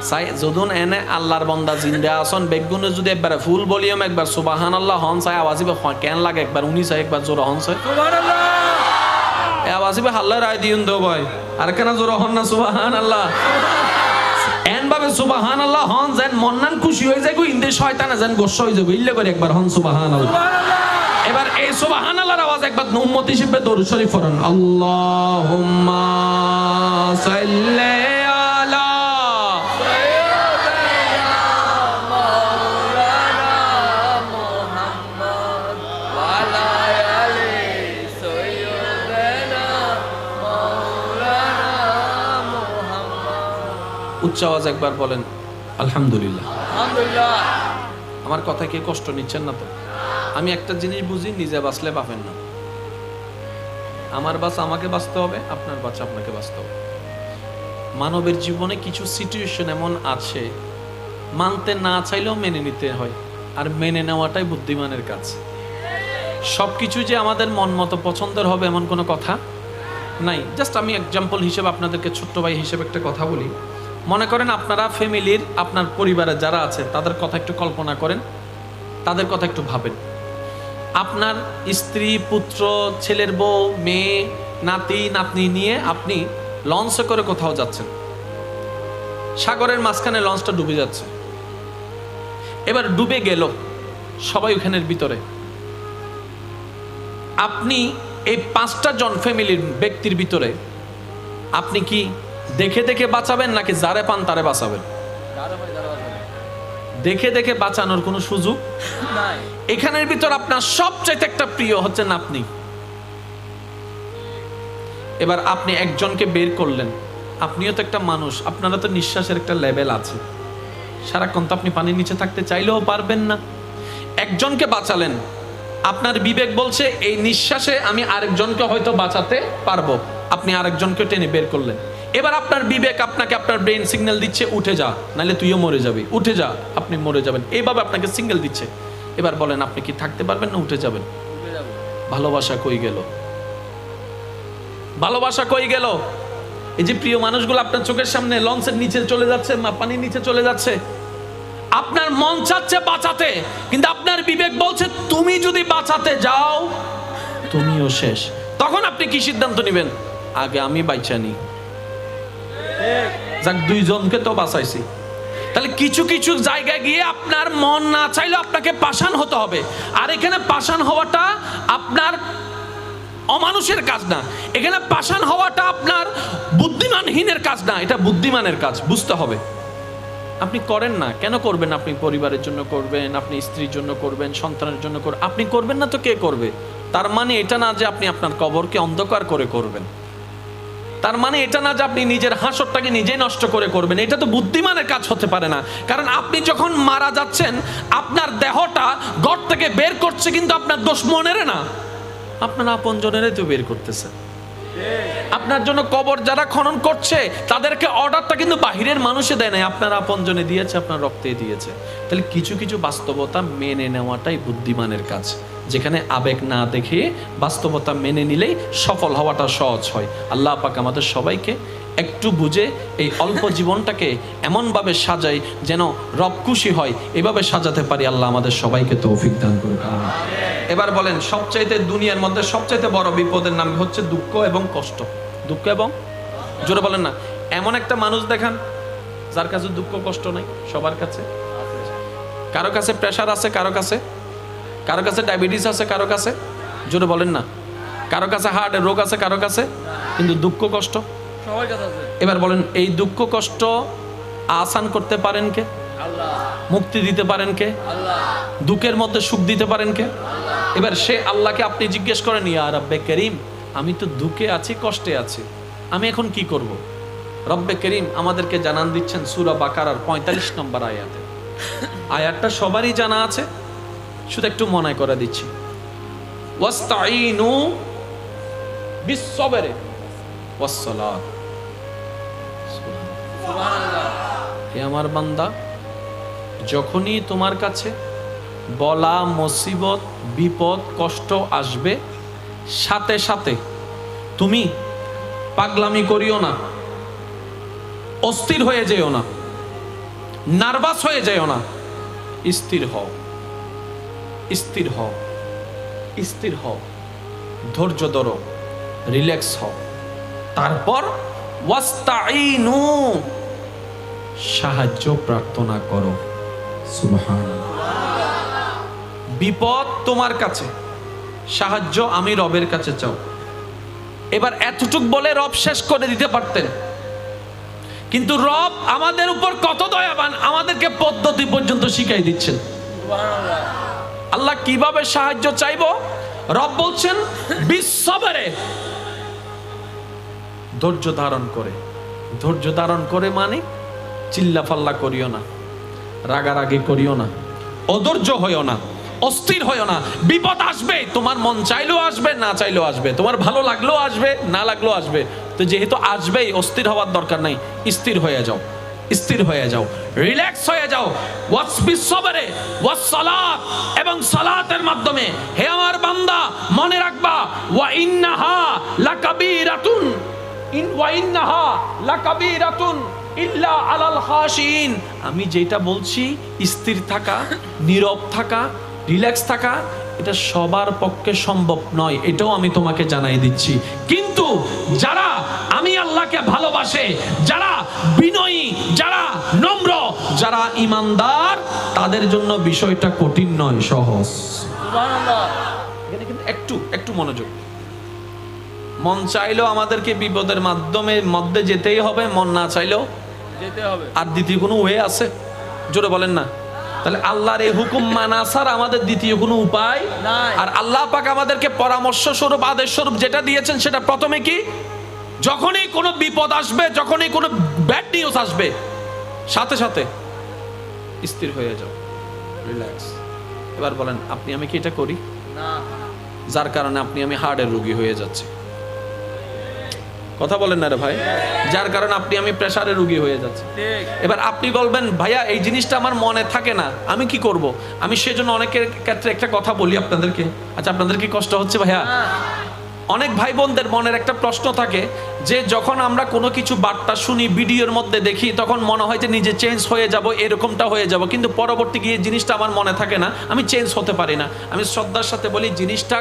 Speaker 1: সাই যদুন এনে আল্লাহর বান্দা জিন্দা আসন বেগুনে যদি একবার ফুল ভলিউম একবার সুবহানাল্লাহ হন চাই আওয়াজিবে কেন লাগে একবার উনি চাই একবার জোর হন চাই
Speaker 2: সুবহানাল্লাহ।
Speaker 1: এ আওয়াজিবে হাল্লা রায় দিউন দো ভাই আর কেন জোর হন না সুবহানাল্লাহ এন ভাবে সুবহানাল্লাহ হন যেন মন্নান খুশি হয়ে যায় গো ইন্দে শয়তানে যেন গোসা হয়ে যাবে ইল্লে করে একবার হন সুবহানাল্লাহ। এবার এই সুবহানাল্লাহর আওয়াজ একবার উম্মত হিসেবে দরুদ শরীফ পড়ুন। আল্লাহুম্মা সাল্লি আলা উচ্চ আওয়াজ একবার বলেন আলহামদুলিল্লাহ।
Speaker 2: আলহামদুলিল্লাহ।
Speaker 1: আমার কথা কি কষ্ট নিচ্ছেন না তো? আমি একটা জিনিস বুঝি, নিজে বাঁচলে পাবেন না। আমার বাঁচা আমাকে বাঁচতে হবে, আপনার বাঁচা আপনাকে বাঁচতে হবে। মানবের জীবনে কিছু সিচুয়েশন এমন আছে মানতে না চাইলেও মেনে নিতে হয়, আর মেনে নেওয়াটাই বুদ্ধিমানের কাজ। সবকিছু যে আমাদের মন মতো পছন্দের হবে এমন কোনো কথা নাই। জাস্ট আমি এক্সাম্পল হিসেবে আপনাদেরকে ছোট্ট ভাই হিসেবে একটা কথা বলি। মনে করেন আপনারা ফ্যামিলির, আপনার পরিবারের যারা আছে তাদের কথা একটু কল্পনা করেন, তাদের কথা একটু ভাবেন। আপনার স্ত্রী, পুত্র, ছেলের বউ, মেয়ে, নাতি নাতনি নিয়ে আপনি লঞ্চে করে কোথাও যাচ্ছেন, সাগরের মাঝখানে লঞ্চটা ডুবে যাচ্ছে। এবার ডুবে গেল, সবাই ওখানের ভিতরে। আপনি এই 5টা জন ফ্যামিলির ব্যক্তির ভিতরে আপনি কি দেখে দেখে বাঁচাবেন নাকি যারে পান তারে বাঁচাবেন? দেখে দেখে বাঁচানোর কোনো সুযোগ
Speaker 2: নাই।
Speaker 1: এখানের ভিতর আপনার সবচাইতে একটা প্রিয় হচ্ছেন আপনি। এবার আপনি একজনকে বের করলেন, আপনিও তো একটা মানুষ, আপনারা তো নিঃশ্বাসের একটা লেভেল আছে, সারাক্ষণ তো আপনি পানির নিচে থাকতে চাইলেও পারবেন না। একজনকে বাঁচালেন, আপনার বিবেক বলছে এই নিঃশ্বাসে আমি আরেকজনকে হয়তো বাঁচাতে পারবো, আপনি আরেকজনকে টেনে বের করলেন। এবার আপনার বিবেক আপনাকে আপনার ব্রেন সিগন্যাল দিচ্ছে উঠে যা, নাহলে তুইও মরে যাবি, উঠে যা, আপনি মরে যাবেন, এইভাবে আপনাকে সিগন্যাল দিচ্ছে। এবার বলেন আপনি কি থাকতে পারবেন না উঠে যাবেন?
Speaker 2: উঠে যাবো।
Speaker 1: ভালোবাসা কই গেল? ভালোবাসা কই গেল? এই যে প্রিয় মানুষগুলো আপনার চোখের সামনে লঞ্চের নিচে চলে যাচ্ছে, পানির নিচে চলে যাচ্ছে, আপনার মন চাচ্ছে বাঁচাতে, কিন্তু আপনার বিবেক বলছে তুমি যদি বাঁচাতে যাও তুমিও শেষ। তখন আপনি কি সিদ্ধান্ত নেবেন? আগে আমি বাইচা নি, যাক দুইজনকে তো বাঁচাইছি। তাহলে কিছু কিছু জায়গায় গিয়ে আপনার মন না চাইলে আপনাকে পাষাণ হতে হবে। আর এখানে পাষাণ হওয়াটা আপনার অমানুষের কাজ না, এখানে পাষাণ হওয়াটা আপনার বুদ্ধিমানহীনের কাজ না, এটা বুদ্ধিমানের কাজ, বুঝতে হবে। আপনি করেন না, কেন করবেন? আপনি পরিবারের জন্য করবেন, আপনি স্ত্রীর জন্য করবেন, সন্তানের জন্য করবেন, আপনি করবেন না তো কে করবে? তার মানে এটা না যে আপনি আপনার কবরকে অন্ধকার করে করবেন, তার মানে এটা না যে আপনি নিজের হাসরটাকে নিজেই নষ্ট করে করবেন। এটা তো বুদ্ধিমানের কাজ হতে পারে না। কারণ আপনি যখন মারা যাচ্ছেন আপনার দেহটা ঘর থেকে বের করছে, কিন্তু আপনার দোষ মনের না, আপনার আপনজনেরই তো বের করতেছে। আপনার জন্য কবর যারা খনন করছে তাদেরকে অর্ডারটা কিন্তু বাহিরের মানুষে দেয় নাই, আপনার আপনজনে দিয়েছে, আপনার রক্তে দিয়েছে। তাহলে কিছু কিছু বাস্তবতা মেনে নেওয়াটাই বুদ্ধিমানের কাজ, যেখানে আবেগ না দেখে বাস্তবতা মেনে নিলেই সফল হওয়াটা সহজ হয়। আল্লাহ পাক আমাদের সবাইকে একটু বুঝে এই অল্প জীবনটাকে এমনভাবে সাজাই যেন রব খুশি হয়, এভাবে সাজাতে পারি। আল্লাহ আমাদের সবাইকে তৌফিক দান করুন। এবার বলেন সবচাইতে দুনিয়ার মধ্যে সবচাইতে বড় বিপদের নাম হচ্ছে দুঃখ এবং কষ্ট। দুঃখ এবং, জোরে বলেন না, এমন একটা মানুষ দেখান যার কাছে দুঃখ কষ্ট নাই। সবার কাছে, কারো কাছে প্রেশার আছে, কারো কাছে ডায়াবেটিস আছে, কারো কাছে, জোরে বলেন না, কারো কাছে হার্টের রোগ আছে, কারো কাছে, কিন্তু দুঃখ কষ্ট
Speaker 2: সবার কাছে আছে।
Speaker 1: এবার বলেন এই দুঃখ কষ্ট আসান করতে পারেন কে?
Speaker 2: আল্লাহ।
Speaker 1: মুক্তি দিতে পারেন কে?
Speaker 2: আল্লাহ।
Speaker 1: দুঃখের মধ্যে সুখ দিতে পারেন কে? এবার সে আল্লাহকে আপনি জিজ্ঞেস করেন, ইয়া রব্বে করিম, আমি তো দুঃখে আছি, কষ্টে আছি, আমি এখন কি করব? রব্বে করিম আমাদেরকে জানান দিচ্ছেন সূরা বাকারার 45 নম্বর আয়াতে। আয়াতটা সবারই জানা আছে, শুধু একটু মনে করে দিচ্ছি। ওয়াস্তাঈনু বিস-সাবরি ওয়াস-সালাত।
Speaker 2: সুবহানাল্লাহ।
Speaker 1: হে আমার বান্দা, যখনই তোমার কাছে বলা মুসিবত বিপদ কষ্ট আসবে, সাথে সাথে তুমি পাগলামি করিও না, অস্থির হয়ে যেও না, নার্ভাস হয়ে যেও না, স্থির হও, স্থির হও, স্থির হও, ধৈর্য ধরো, রিল্যাক্স হও। তারপর ওয়াস্তাঈনু, সাহায্য প্রার্থনা করো। সুবহানাল্লাহ। বিপদ তোমার কাছে, সাহায্য আমি রবের কাছে চাও। এবার এতটুক বলে রব শেষ করে দিতে পারতেন, কিন্তু রব আমাদের উপর কত দয়াবান, আমাদেরকে পদ্ধতি পর্যন্ত শিখাই দিচ্ছেন।
Speaker 2: সুবহানাল্লাহ।
Speaker 1: আল্লাহ কিভাবে সাহায্য চাইবো? রব বলছেন বিস-সাবরি, ধৈর্য ধারণ করে। ধৈর্য ধারণ করে মানে চিল্লাফাল্লা করিও না, রাগারাগি করিও না, অধৈর্য হইও না, অস্থির হইও না। বিপদ আসবে, তোমার মন চাইলেও আসবে, না চাইলেও আসবে, তোমার ভালো লাগলেও আসবে, না লাগলেও আসবে। তো যেহেতু আসবেই, অস্থির হওয়ার দরকার নাই, স্থির হয়ে যাও, স্থির হয়ে যাও, রিল্যাক্স হয়ে যাও। ওয়াসবিস-সাবরি ওয়াস-সালাত, এবং সালাতের মাধ্যমে। হে আমার বান্দা, মনে রাখবা, ওয়া ইন্নাহা লাকাবীরাতুন, ওয়া ইন্নাহা লাকাবীরাতুন ইল্লা আলাল খাশিন। আমি যেটা বলছি, স্থির থাকা, নীরব থাকা, রিল্যাক্স থাকা, এটা সবার পক্ষে সম্ভব নয়, এটাও আমি তোমাকে জানাই দিচ্ছি। কিন্তু যারা আমি আল্লাহকে ভালোবাসে, যারা বিনয়ী, যারা নম্র, যারা ইমানদার, তাদের জন্য বিষয়টা কঠিন নয়, সহজ।
Speaker 2: সুবহানাল্লাহ।
Speaker 1: এখানে কিন্তু একটু মনোযোগ। মন চাইলেও আমাদেরকে বিপদের মধ্যে যেতেই হবে, মন না চাইলেও
Speaker 2: যেতে হবে।
Speaker 1: আর দ্বিতীয় কোনো ওয়ে আছে? জোরে বলেন না। তাহলে আল্লাহর এই হুকুম মানা ছাড়া আমাদের দ্বিতীয় কোনো উপায়
Speaker 2: নাই।
Speaker 1: আর আল্লাহ পাক আমাদেরকে পরামর্শ স্বরূপ, আদেশ স্বরূপ যেটা দিয়েছেন, সেটা প্রথমে কি, যখনই কোনো বিপদ আসবে, যখনই কোনো ব্যাড নিউজ আসবে, সাথে সাথে স্থির হয়ে যাও, রিল্যাক্স। এবার বলেন আপনি আমি কি এটা করি?
Speaker 2: না।
Speaker 1: যার কারণে আপনি আমি হার্টের রোগী হয়ে যাচ্ছি। কথা বলেন না রে ভাই, যার কারণে আপনি আমি প্রেসারে রুগী হয়ে যাচ্ছে।
Speaker 2: ঠিক।
Speaker 1: এবার আপনি বলবেন ভাইয়া এই জিনিসটা আমার মনে থাকে না, আমি কি করব? আমি সেজন্য অনেকের ক্ষেত্রে একটা কথা বলি আপনাদেরকে। আচ্ছা, আপনাদের কি কষ্ট হচ্ছে ভাইয়া? অনেক ভাই বোনদের মনের একটা প্রশ্ন থাকে যে যখন আমরা কোনো কিছু বার্তা শুনি, ভিডিওর মধ্যে দেখি, তখন মনে হয় যে নিজে চেঞ্জ হয়ে যাব, এরকমটা হয়ে যাব, কিন্তু পরবর্তী গিয়ে জিনিসটা আমার মনে থাকে না, আমি চেঞ্জ হতে পারি না। আমি শ্রদ্ধার সাথে বলি, জিনিসটা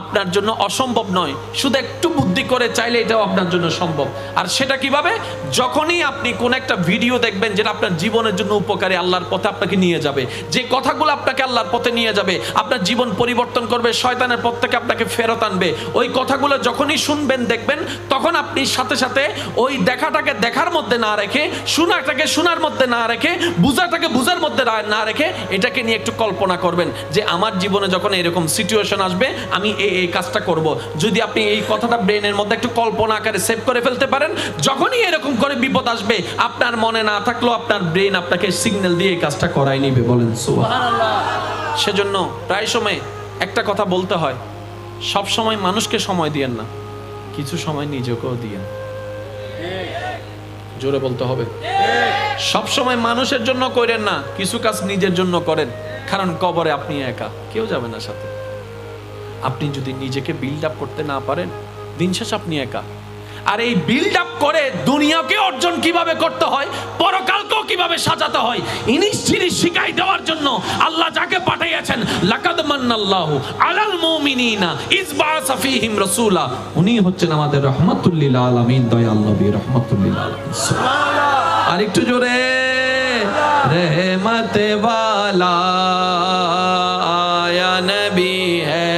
Speaker 1: আপনার জন্য অসম্ভব নয়, শুধু একটু বুদ্ধি করে চাইলে এটাও আপনার জন্য সম্ভব। আর সেটা কিভাবে? যখনই আপনি কোন একটা ভিডিও দেখবেন যেটা আপনার জীবনের জন্য উপকারী, আল্লাহর পথে আপনাকে নিয়ে যাবে, যে কথাগুলো আপনাকে আল্লাহর পথে নিয়ে যাবে, আপনার জীবন পরিবর্তন করবে, শয়তানের পথ থেকে আপনাকে ফেরত আনবে, ওই কথাগুলো যখনই শুনবেন দেখবেন, তখন আপনি সাথে সাথে ওই দেখাটাকে দেখার মধ্যে না রেখে, শোনাটাকে শোনার মধ্যে না রেখে, বুঝাটাকে বুঝার মধ্যে না রেখে, এটাকে নিয়ে একটু কল্পনা করবেন যে আমার জীবনে যখন এরকম সিচুয়েশন আসবে আমি এই কাজটা করব। যদি আপনি এই কথাটা ব্রেনের মধ্যে একটু কল্পনা আকারে সেভ করে ফেলতে পারেন, যখনই এরকম করে বিপদ আসবে, আপনার মনে না থাকলেও আপনার ব্রেন আপনাকে সিগন্যাল দিয়ে এই কাজটা করাই নিবে। বলেন সুবহানাল্লাহ। সেজন্য প্রায় সময় একটা কথা বলতে হয়, সব সময় মানুষকে সময় দিয়েন না, কিছু সময় নিজেকেও দিয়েন। জোরে বলতে হবে। সব সময় মানুষের জন্য করেন না, কিছু কাজ নিজের জন্য করেন, কারণ কবরে আপনি একা, কেউ যাবে না সাথে। আপনি যদি নিজেকে বিল্ড আপ করতে না পারেন, দিন শেষে আপনি একা। আর এই বিল্ড আপ করে দুনিয়াকে অর্জন কিভাবে করতে হয়, পরকালকেও কিভাবে সাজাতে হয়, ইনিশ জিনিস শিখাই দেওয়ার জন্য আল্লাহ যাকে পাঠিয়েছেন, লাকাদ মান্নাল্লাহু আলাল মুমিনিনা ইজ বাআসা ফীহিম রাসূলা, উনি হচ্ছেন আমাদের রাহমাতুল লিল আলামিন, দয়াল নবী রাহমাতুল লিল আলামিন। সুবহানাল্লাহ। আর একটু জোরে, रहमत वाला आया नबी है,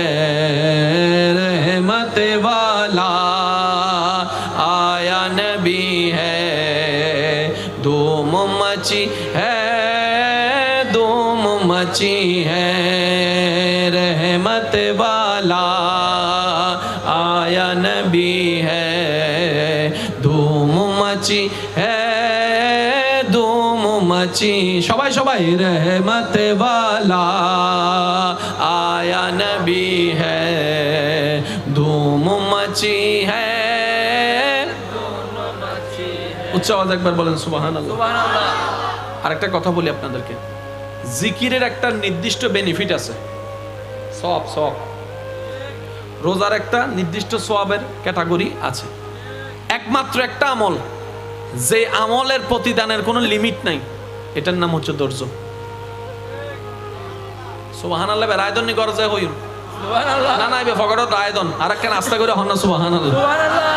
Speaker 1: रहमत वाला आया नबी है, धूम मची है, धूम मची है, रहमत वाला आया नबी है, धूम मची है, धूम मची, সবাই সবাই, रहमत वाला आया नबी है, धूम मची है। উচ্চ আওয়াজ একবার বলেন সুবহানাল্লাহ।
Speaker 2: সুবহানাল্লাহ।
Speaker 1: আরেকটা কথা বলি আপনাদেরকে, জিকিরের একটা নির্দিষ্ট বেনিফিট আছে, সওয়াব। রোজার একটা নির্দিষ্ট সওয়াবের ক্যাটাগরি আছে। একমাত্র একটা আমল, যে আমলের প্রতিদানের কোনো লিমিট নাই, এটার নাম হচ্ছে ধৈর্য। সুবহানাল্লাহ। রায়দন নি গরজে হইন
Speaker 2: সুবহানাল্লাহ।
Speaker 1: না বে ফগড়ত রায়দন আরেকটা আস্তে করে হন না। সুবহানাল্লাহ।
Speaker 2: সুবহানাল্লাহ।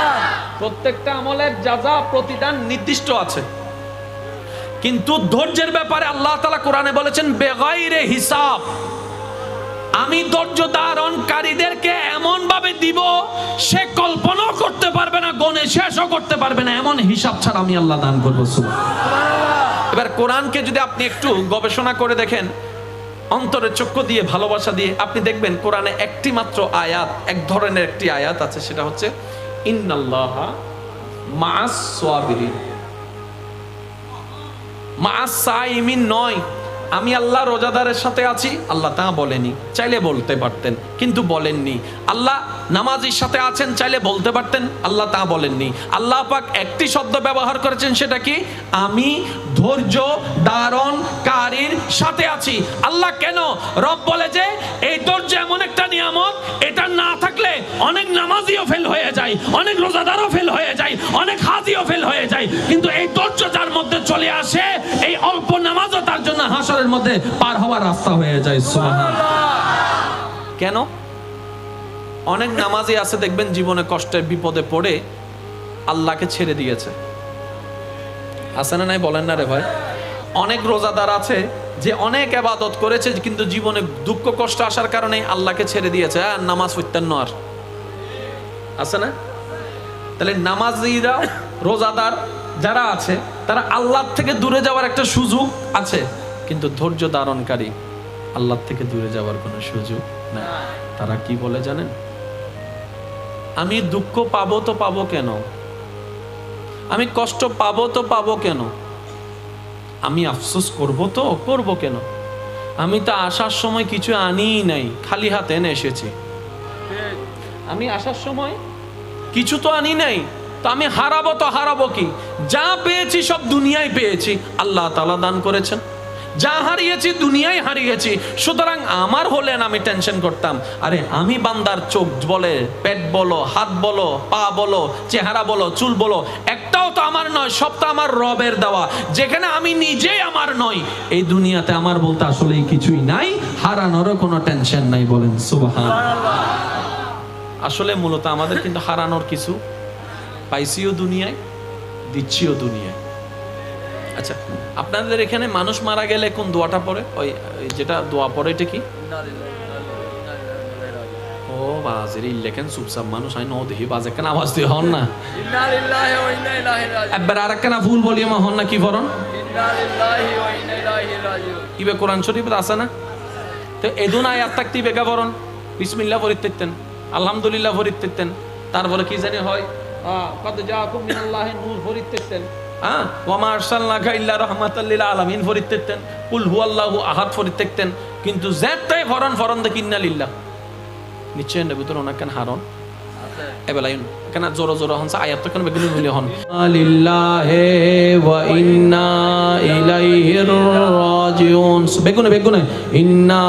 Speaker 1: প্রত্যেকটা আমলের যাজা প্রতিদান নির্দিষ্ট আছে, কিন্তু ধৈর্যের ব্যাপারে আল্লাহ তাআলা কোরআনে বলেছেন বেগাইরে হিসাব। আমি ধৈর্য ধারণকারীদেরকে এমন ভাবে দিব, সে কল্পনাও করতে পারবে না, গণে শেষও করতে পারবে না, এমন হিসাব ছাড়া আমি আল্লাহ দান করবো। সুবহানাল্লাহ। এবার কোরআনকে যদি আপনি একটু গবেষণা করে দেখেন, অন্তরের চক্ষু দিয়ে, ভালোবাসা দিয়ে, আপনি দেখবেন কোরআনে একটি মাত্র আয়াত, এক ধরনের একটি আয়াত আছে, সেটা হচ্ছে ইন্নাল্লাহা মাআস সাবিরিন। মাআস সাইমিন নয়, আমি আল্লাহ রোজাদারের সাথে আছি, আল্লাহ তা বলেনি, চাইলে বলতে পারতেন কিন্তু বলেননি। আল্লাহ নামাজির সাথে আছেন, চাইলে বলতে পারতেন, আল্লাহ তা বলেননি। আল্লাহ পাক একটি শব্দ ব্যবহার করেছেন, সেটা কি? আমি ধৈর্য ধারণকারীর সাথে আছি। আল্লাহ কেন? রব বলে যে এই ধৈর্য এমন একটা নিয়ামত, এটা না থাকলে অনেক নামাজিও ফেল হয়ে যায়, অনেক রোজাদারও ফেল হয়ে যায়, অনেক হাজিও ফেল হয়ে যায়, কিন্তু এই ধৈর্য যার মধ্যে চলে আসে, এই অল্প নামাজও তার জন্য হাসরের মধ্যে পার হওয়ার রাস্তা হয়ে যায়। সুবহানাল্লাহ। কেন? অনেক নামাজি আছে দেখবেন জীবনে কষ্টের বিপদে পড়ে আল্লাহকে ছেড়ে দিয়েছে, আছে না নাই? বলেন না রে ভাই। অনেক রোজাদার আছে যে অনেক ইবাদত করেছে, কিন্তু জীবনে দুঃখ কষ্ট আসার কারণে আল্লাহকে ছেড়ে দিয়েছে, আর নামাজ পড়তেন না, আর আছে না? তাহলে নামাজিরা, রোজাদার যারা আছে, তারা আল্লাহর থেকে দূরে যাওয়ার একটা সুযোগ আছে, কিন্তু ধৈর্য ধারণকারী আল্লাহর থেকে দূরে যাওয়ার কোনো সুযোগ নাই। তারা কি বলে জানেন? আমি দুঃখ পাবো তো পাবো কেন, আমি কষ্ট পাবো তো পাবো কেন, আমি আফসোস করব তো করব কেন, আমি তো আসার সময় কিছু আনিই নাই, খালি হাতে এনে এসেছি। আমি আসার সময় কিছু তো আনি নাই, তো আমি হারাবো কি? যা পেয়েছি সব দুনিয়ায় পেয়েছি, আল্লাহ তাআলা দান করেছেন। যা হারিয়েছি দুনিয়ায় হারিয়েছি, সুতরাং আমার হলেন আমি টেনশন করতাম। আরে আমি বান্দার চোখ বলে, পেট বলো, হাত বলো, পা বলো, চেহারা বলো, চুল বলো, একটাও তো আমার নয়, সব তো আমার রবের দেওয়া। যেখানে আমি নিজেই আমার নই, এই দুনিয়াতে আমার বলতে আসলেই কিছুই নাই, হারানোরও কোনো টেনশন নাই। বলেন সুবহানাল্লাহ। আসলে মূলত আমাদের কিন্তু হারানোর কিছু পাইছিও দুনিয়ায়, দিচ্ছিও দুনিয়ায়। আচ্ছা, আপনাদের এখানে মানুষ মারা গেলে কোন দোয়াটা পড়ে? ওই যেটা দোয়া পড়ে এটা কি? ও বাজেরি লেখেন চুপচাপ মানুষ আই ন দেখি বাজে কেন আওয়াজ দিয়ে হন না। একবার আর একখানা ফুল বলিয়ে হন না কি ফরন? ইবে কোরআন শরীফ আছে না? তো এদুন আয়াত থাকতে বেকা ফরন বিসমিল্লাহ ফরিতেন, আলহামদুলিল্লাহ ফরিতেন, তারপরে কি জানি হয় কত জাকুম মিনাল্লাহি নূর ফরিতেন, ওয়া মা আরসালনাকা ইল্লা রাহমাতাল লিল আলামিন ফরিতেন, কুল হুয়াল্লাহু আহাদ ফরিতেন। কিন্তু যেটাই ফরন দেখি ইন্না লিল্লাহ নিশ্চয় নেব তো ওনাকেন হারন এবেলাইন কেন জোর হন আয়াত তো কেন বেগুনি বলি হন লিল্লাহি ওয়া ইন্না ইলাইহির রাজিউন। বেগুনে ইন্না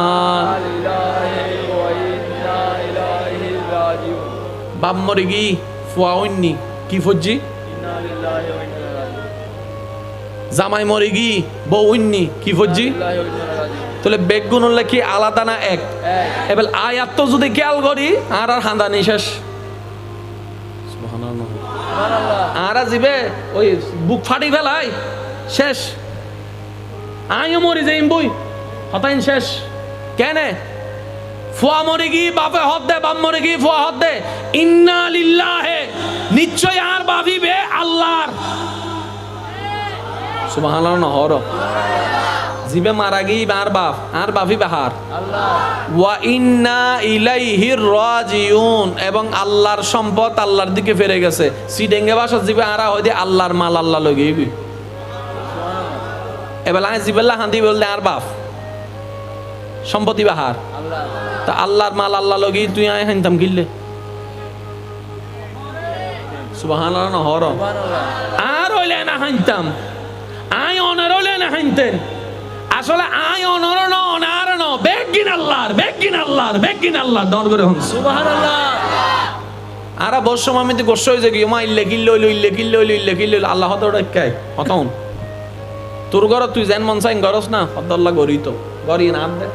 Speaker 1: লিল্লাহি ওয়া ইন্না ইলাইহির রাজিউন। বাপ মরে গি ফুয়া হইনি কি ফজি ইন্না লিল্লাহি ওয়া ইন্না ইলাইহি রাজিউন। জামাই মরে গি বউ হইনি কি ফজি তাহলে বেগুন হলে কি আলাদা না এক? এবার আয়াত তো যদি খেয়াল করি আর হান্দানি শেষ। আর জিবে ওই বুক ফাটি ফেলাই শেষ, আইও মরি যাইম বই হতাইন শেষ। কেন? ফুয়া মরে গি বাপে হদ দে, বাপ মরে গি ফুয়া হদ দে। ইন্না লিল্লাহি নিশ্চয় আর ভাবিবে আল্লাহর। সুবহানাল্লাহ না হর জিবে মারা গি আর বাপ আর বাপি বাহার আল্লাহ। ওয়া ইন্না ইলাইহির রাজিউন, এবং আল্লাহর সম্পদ আল্লাহর দিকে ফিরে গেছে। সিডেঙ্গে ভাষা জিবে আরা হইতে আল্লাহর মাল আল্লাহ লগে গই। এবার আই জিবেল্লা হান্দি বললে আর বাপ সম্পত্তি বাহার আল্লাহ, তা আল্লাহর মাল আল্লাহ লগে তুই আয় হানতাম গিললে। সুবহানাল্লাহ না হর আর হইলে না হানতাম, আয় অনার হইলে না হানতেন। আসলে আয় অনর ন অনার ন বেগিন আল্লাহর দর করে হন সুবহানাল্লাহ। আরা বসম আমি তো গোস্ব হয়ে যাই মা ইল্লে কিল্ল আল্লাহ তো ডাকাই হতন তোর ঘর তুই যেন মন চাই গরস না আল্লাহ গরি তো গরি না দে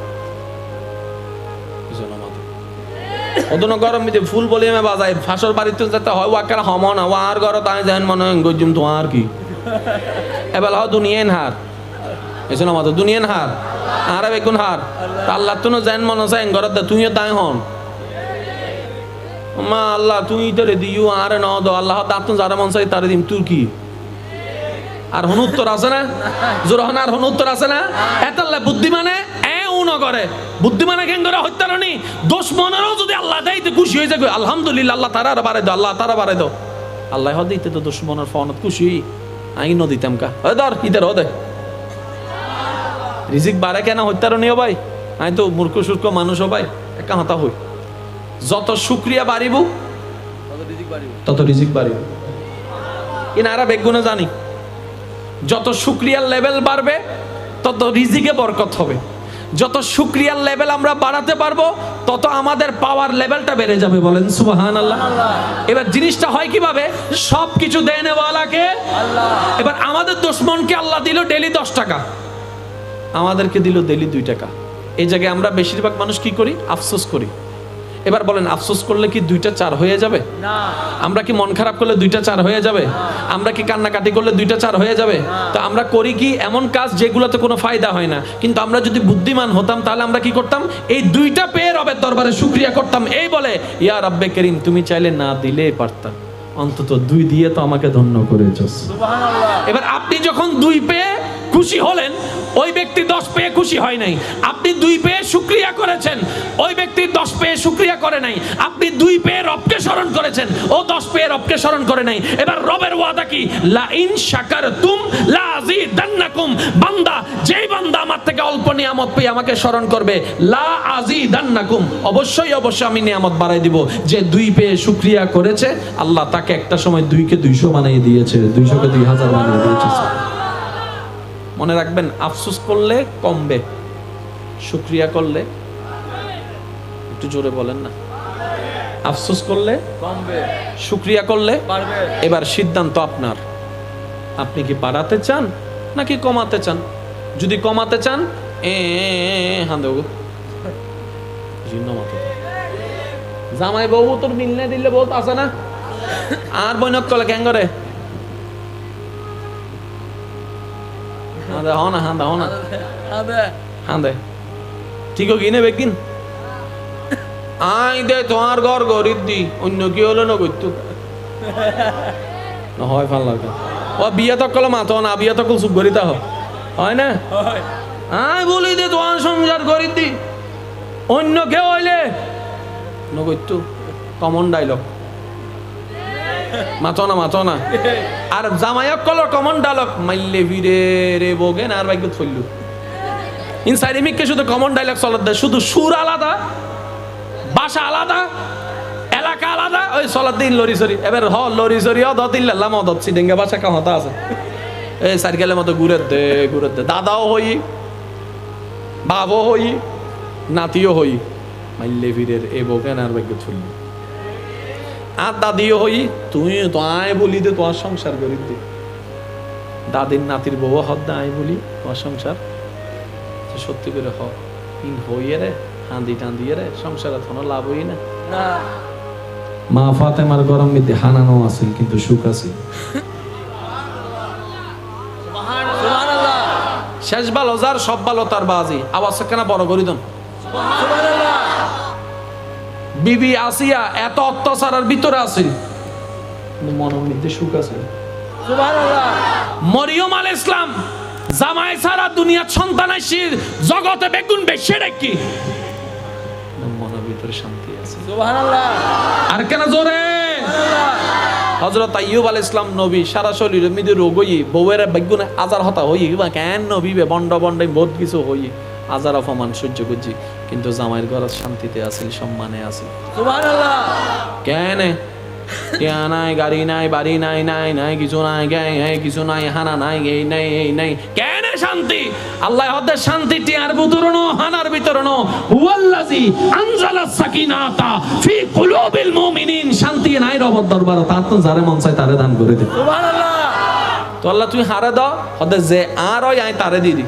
Speaker 1: ওদন গরম মিতে ফুল বলি আমি বাজাই ফাঁসর বাড়িতে যেতে হয় ওয়াকার হম না ওয়ার ঘর তাই যেন মনে গজুম তোমার কি এবার হ দুনিয়ান হার এসো না মাতো দুনিয়ান হার আর বেগুন হার আল্লাহ তো যেন মনে চাই ঘরত তুইও তাই হন মা আল্লাহ তুই তো রে দিও আর ন দো আল্লাহ দাঁত যারা মন চাই তারে দিম তুই কি আর হন উত্তর আছে না জোরহন আর হন উত্তর আছে না এতাল্লা বুদ্ধিমানে করে বুদ্ধিমানে কেন করে হত্যারণী দোষ মনেরও যদি আল্লাহ দেয় খুশি হয়ে যাবে আলহামদুলিল্লাহ আল্লাহ তারা বাড়ে দাও আল্লাহ তারা বাড়ে দাও আল্লাহ দিতে তো দোষ মনের ফনত খুশি আইন দিতাম কা ধর ইদের হদে রিজিক বাড়ে কেন হত্যারণী ভাই আমি তো মূর্খ সূর্খ মানুষ ভাই একা হতা হই যত শুক্রিয়া বাড়িব তত রিজিক বাড়িব ইনারা বেগুনে জানি যত শুক্রিয়ার লেভেল বাড়বে তত রিজিকে বরকত হবে যত শুকরিয়ার লেভেল আমরা বাড়াতে পারবো তত আমাদের পাওয়ার লেভেলটা বেড়ে যাবে বলেন সুবহানাল্লাহ এবার জিনিসটা হয় কিভাবে সবকিছু দেনেওয়ালাকে আল্লাহ এবার আমাদের দুশমনকে আল্লাহ দিল ডেইলি 10 টাকা আমাদেরকে দিল ডেইলি 2 টাকা এই জায়গায় আমরা বেশিরভাগ মানুষ কি করি আফসোস করি এবার বলেন আফসোস করলে কি 2টা 4 হয়ে যাবে না আমরা কি মন খারাপ করলে 2টা 4 হয়ে যাবে আমরা কি কান্নাকাটি করলে 2টা 4 হয়ে যাবে তো আমরা করি কি এমন কাজ যেগুলোতে কোনো ফায়দা হয় না কিন্তু আমরা যদি বুদ্ধিমান হতাম তাহলে আমরা কি করতাম এই 2টা পেয়ে রবের দরবারে শুকরিয়া করতাম এই বলে ইয়া রব্বে করিম তুমি চাইলে না দিলেই পারতাম অন্তত 2 দিয়ে তো আমাকে ধন্য করেছো সুবহানাল্লাহ এবার আপনি যখন 2 পেয়ে খুশি হলেন, ওই ব্যক্তি 10 পেয়ে খুশি হয় নাই। আপনি 2 পেয়ে শুকরিয়া করেছেন, ওই ব্যক্তি 10 পেয়ে শুকরিয়া করে নাই। আপনি 2 পেয়ে রবকে স্মরণ করেছেন, ও 10 পেয়ে রবকে স্মরণ করে নাই। এবার রবের ওয়াদা কি? লা ইন শাকারতুম লা আযীদান্নাকুম। বান্দা, যেই বান্দা আমার থেকে অল্প নিয়ামত পেয়ে আমাকে স্মরণ করবে, লা আযীদান্নাকুম, অবশ্যই আমি নিয়ামত বাড়াই দিব। যে 2 পেয়ে শুকরিয়া করেছে, আল্লাহ তাকে একটা সময় 2 কে 200 বানিয়ে দিয়েছে, 200 কে 2000 বানিয়ে দিয়েছে। মনে রাখবেন, আফসোস করলে কমবে, শুকরিয়া করলে, একটু জোরে বলেন না, আফসোস করলে
Speaker 2: কমবে,
Speaker 1: শুকরিয়া করলে
Speaker 2: বাড়বে।
Speaker 1: এবার সিদ্ধান্ত আপনার, আপনি কি বাড়াতে চান নাকি কমাতে চান? যদি কমাতে চান জামাই বউ তোর মিলনে দিলে বহুত আছে না, আর বইনক কলে কেন করে ঠিক কিনে বেকিন আই দে তোমার ঘর গরিব দি অন্য কি হলো না করতো হয় ভাল লাগে। ও বিয়ে তো কলে মাতো না, বিয়ে তো চুপ করিতে হয় না। আই বলি দে তোমার সংসার গরিব দি অন্য কেউ হইলে নগৈতো, কমন ডায়লগ, মাতো না। আর জামাইক কলর কমন ডায়লগ, মাইলে ভিড়ে রে বগে না আর বাইক ফেললু ইনসাইড মিককে শুধু কমন ডায়লগ চলত দেয়, শুধু সুর আলাদা, ভাষা আলাদা, এলাকা আলাদা, ওই চলত দিন লরি সরি। এবার লরি সরি দিল্লাম সিডেঙ্গা ভাষা কাহতা আছে, এই সাইকেলের মতো ঘুরে দে দাদাও হই, বাবও হই, নাতিও হই, মাইলে ভিড়ের এ বগে না আর বাইক ফেললু। আর দাদিও হই, তুই তো আয় বলি দে তোমার সংসার করি দে, দাদির নাতির বউ হদ আয় বলি তোমার সংসার সত্যি করে হইয়ে রে হাঁদি টান্দিয়ে রে সংসারে কোনো লাভ হই না। মা ফাতেমার গরম মধ্যে হানানো আছে কিন্তু সুখ আছে। শেষ ভালো যার সব ভালো তার বাজি, আওয়াজ কেন বড় করি দন। বিবি আসিয়া এত অত্যাচারের ভিতরে আছে, মনের মধ্যে সুখ আছে। মরিয়ম আলাইহিস ইসলাম জামাই সারা দুনিয়ার সন্তান আইছে, জগতে বেগুন বেশি নাকি মনের ভিতরে শান্তি আছে। সুবহানাল্লাহ। আর কেন জোরে হযরত আইয়ুব আলাইহিস সালাম নবী, সারা শরীরে মৃদু রোগ হই, বউয়ের বেগুনে আজার হতা হই, কেন নবী বে বন্ড বহুত কিছু হই, আজার অপমান সহ্য করছি, কিন্তু জামাইয়ের ঘর শান্তিতে আছিল, সম্মানে আছিল। সুবহানাল্লাহ। কেন নাই গাড়ি নাই বাড়ি নাই নাই কিছু নাই, কিছু নাই, হানা নাই, এই নাই কেন শান্তি? আল্লাহ হদের শান্তি টিয়ার ভিতরন হানার ভিতরন, হুয়াল্লাযী আনজালাস সাকিনাতা ফি কুলুবিল মুমিনিন। শান্তি নাই রবের দরবারে, তার তো যারে মন চায় তারে দান করে দে। সুবহানাল্লাহ। তো আল্লাহ তুই হারে দাও, হদে যে আর ওই আই তারে দি দি।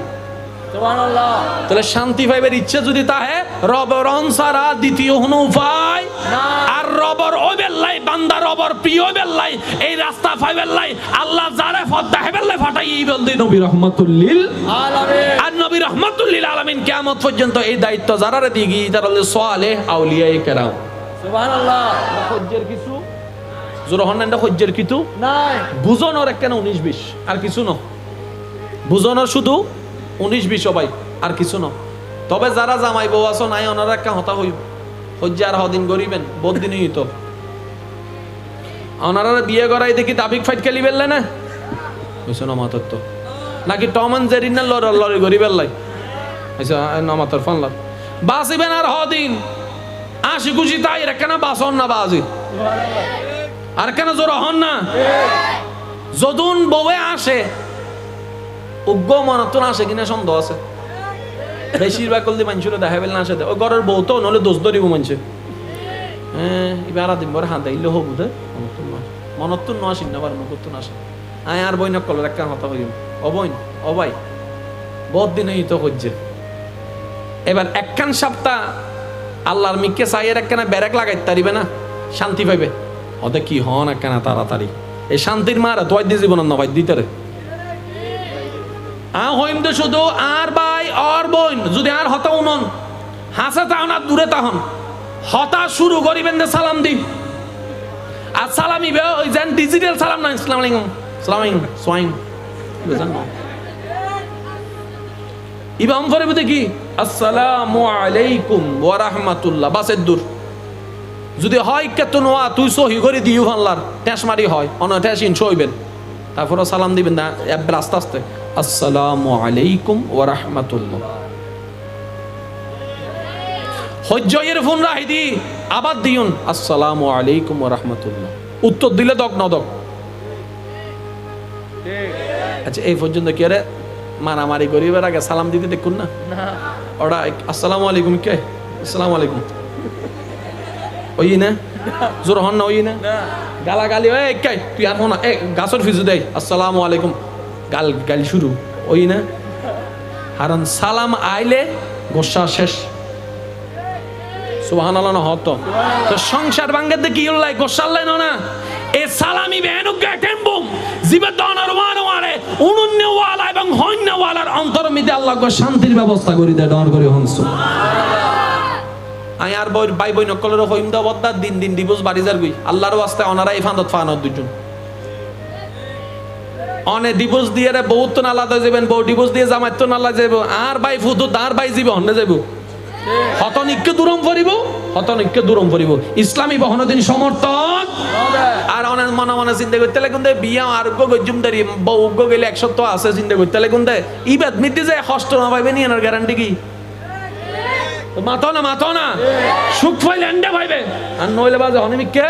Speaker 1: সুবহানাল্লাহ। তাহলে শান্তি পাইবার ইচ্ছে যদি তাহে রবের অনসারা দ্বিতীয় কোনো উপায় না। আর রবর ওই বেল্লাই বান্দা রবর প্রিয় বেল্লাই এই রাস্তা পাইবেল্লাই আল্লাহ যারে ফদা হেবেল্লাই ফাটাই এই বলদি নবী রাহমাতুল আলামিন। আর নবী রাহমাতুল আলামিন কিয়ামত পর্যন্ত এই দায়িত্ব যারারে দিগি যারা হলো সালেহ আউলিয়ায়ে কেরাম। সুবহানাল্লাহ। হজ্জের কিছু জোরহন না, হজ্জের কিছু নাই, বুঝনোর কেন 19-20 আর কিছু না, বুঝনোর শুধু 19-20 সবাই আর কিছু না। তবে যারা জামাই বউ আছো নাই ওনারা একটা হতা হইব, হজ্জে আর হদিন গরিবেন বহুত দিনই তো ওনারা বিয়ে করাই দেখি দাবিক ফাইট খেলি বেললে না বুঝছো না মাতর তো নাকি টম এন্ড জেরি না লরি গরিবের লাই আচ্ছা নামাতর ফানলা বাসিবেন আর হদিন আশি খুশি তাই রেখে না বাসন না বাজি আর কেন জোর হন না যদুন বউয়ে আসে উগ্র মনতন আসে কিনা সন্দেহ আছে। বেশিরভাগ কলদি মানুষের দেখা পেলে না আসে, ওই ঘরের বউ তো নলে দোষ ধরিব মানুষে। হ্যাঁ এবার দিন পরে হাত দিলে হবু দে মনতন ন আসেন না বার মুখতন আসে। আয় আর বই না কলের একটা হতা হইম অবইন অবাই বহুত দিন এই তো হচ্ছে। এবার একখান সপ্তাহ আল্লাহর মিককে চাইয়ের একখানা ব্যারেক লাগাইতে পারিবে না, শান্তি পাইবে ওদের কি হন একখানা তাড়াতাড়ি এই শান্তির মারা তোয়াই দিয়ে জীবন না ভাই দিতে রে হইম তো শুধু আর ভাই আর বোন যদি আর হতা উনন হাসে তাহন আর দূরে তাহন হতা শুরু করিবেন যে সালাম দি আর সালামিবে ওই যেন ডিজিটাল সালাম না আসসালামু আলাইকুম সালাম আলাইকুম সোয়াইম বুঝেন না ইমাম পরে বুঝে কি আসসালামু আলাইকুম ওয়া রাহমাতুল্লাহ, বাসের দূর। যদি হয় কেতন ওয়া তুই সহি করে দিও ভাল্লার ট্যাস মারি হয় অন ট্যাস ইন সইবেন, তারপরে সালাম দিবেন না একবার আস্তে আস্তে আসসালামু আলাইকুম ওয়া রাহমাতুল্লাহ। হজ্জয়ের ফোন রাহি দি আবার দিউন আসসালামু আলাইকুম ওয়া রাহমাতুল্লাহ, উত্তর দিলে দক নদক। আচ্ছা এই পর্যন্ত কি আরে মারামারি করিবার আগে সালাম দিতে দেখুন না ওরা আসসালামু আলাইকুম কে আসসালামু আলাইকুম ওই না জোর হন না ওই না গালাগালি ওই কে তুই আর না এ গাছর ফিজু দেয় আসসালামু আলাইকুম গাল গালি শুরু ওই না, কারণ সালাম আইলে গোসা শেষ। সুবহানাল্লাহ না হতো তো সংসার ভাঙ্গাতে কি হল গোসাল্লাই না এ সালামি বেনুকা টেম্বুম জিবে দনার ওয়ারে উনুন্নওয়ালা এবং হন্নওয়ালার অন্তর মিতে আল্লাহ গো শান্তির ব্যবস্থা করি দেয় ডর করে হংস। আই আর বই বাই বই নকলের হইম দা বদ্দা দিন দিন ডিভোর্স বাড়ি যার গই আল্লাহর ওয়াস্তে অনারা ইফান্দত ফানত দুজন অনে ডিভোর্স দিয়ে রে বহুত তো আলাদা যাবেন, বউ ডিভোর্স দিয়ে জামাইত তো আলাদা যাইব, আর বাই ফুদু তার বাই যাবে হন্নে যাইব, হতনিককে দূরম করিব, হতনিককে দূরম করিব। ইসলামী বহনদিন সমর্থক। আর অনেক মনে মনে চিন্তা করতে লাগুন দে বিয়া আর গজুম দাঁড়ি বউ গেলে 100 তো আছে চিন্তা করতে লাগুন দে ইবাদ মিটে যায় কষ্ট না পাইবে নি এনার গ্যারান্টি কি মাথো না সুখ পাইলে এন্ডে পাইবে আর নইলে বাজে হনিমিককে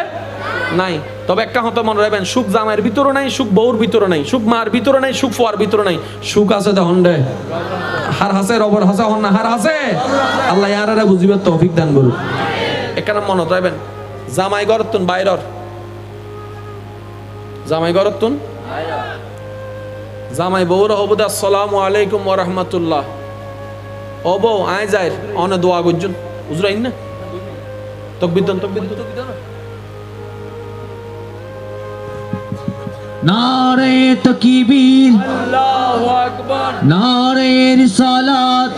Speaker 1: নাই। তবে একটা কথা মনে রাখবেন, সুখ জামাইয়ের ভিতরে নাই, সুখ বউর ভিতরে নাই, সুখ মার ভিতরে নাই, সুখ ফুয়ার ভিতরে নাই, সুখ আছে দেখুন দে হার হাসে রবর হাসে হন না হার হাসে আল্লাহ ইয়ারা বুঝিবে তৌফিক দান করুন। এখানে মনে রাখবেন জামাই গরতুন বাইরর জামাই গরতুন জামাই বউর হবুদ আসসালামু আলাইকুম ওয়া রাহমাতুল্লাহ ও বউ আয় যায় অনে দোয়া করছুন বুঝরাইন না তকবীর দেন
Speaker 3: নারে তাকবীর
Speaker 2: আল্লাহু আকবার,
Speaker 3: নারে রিসালাত।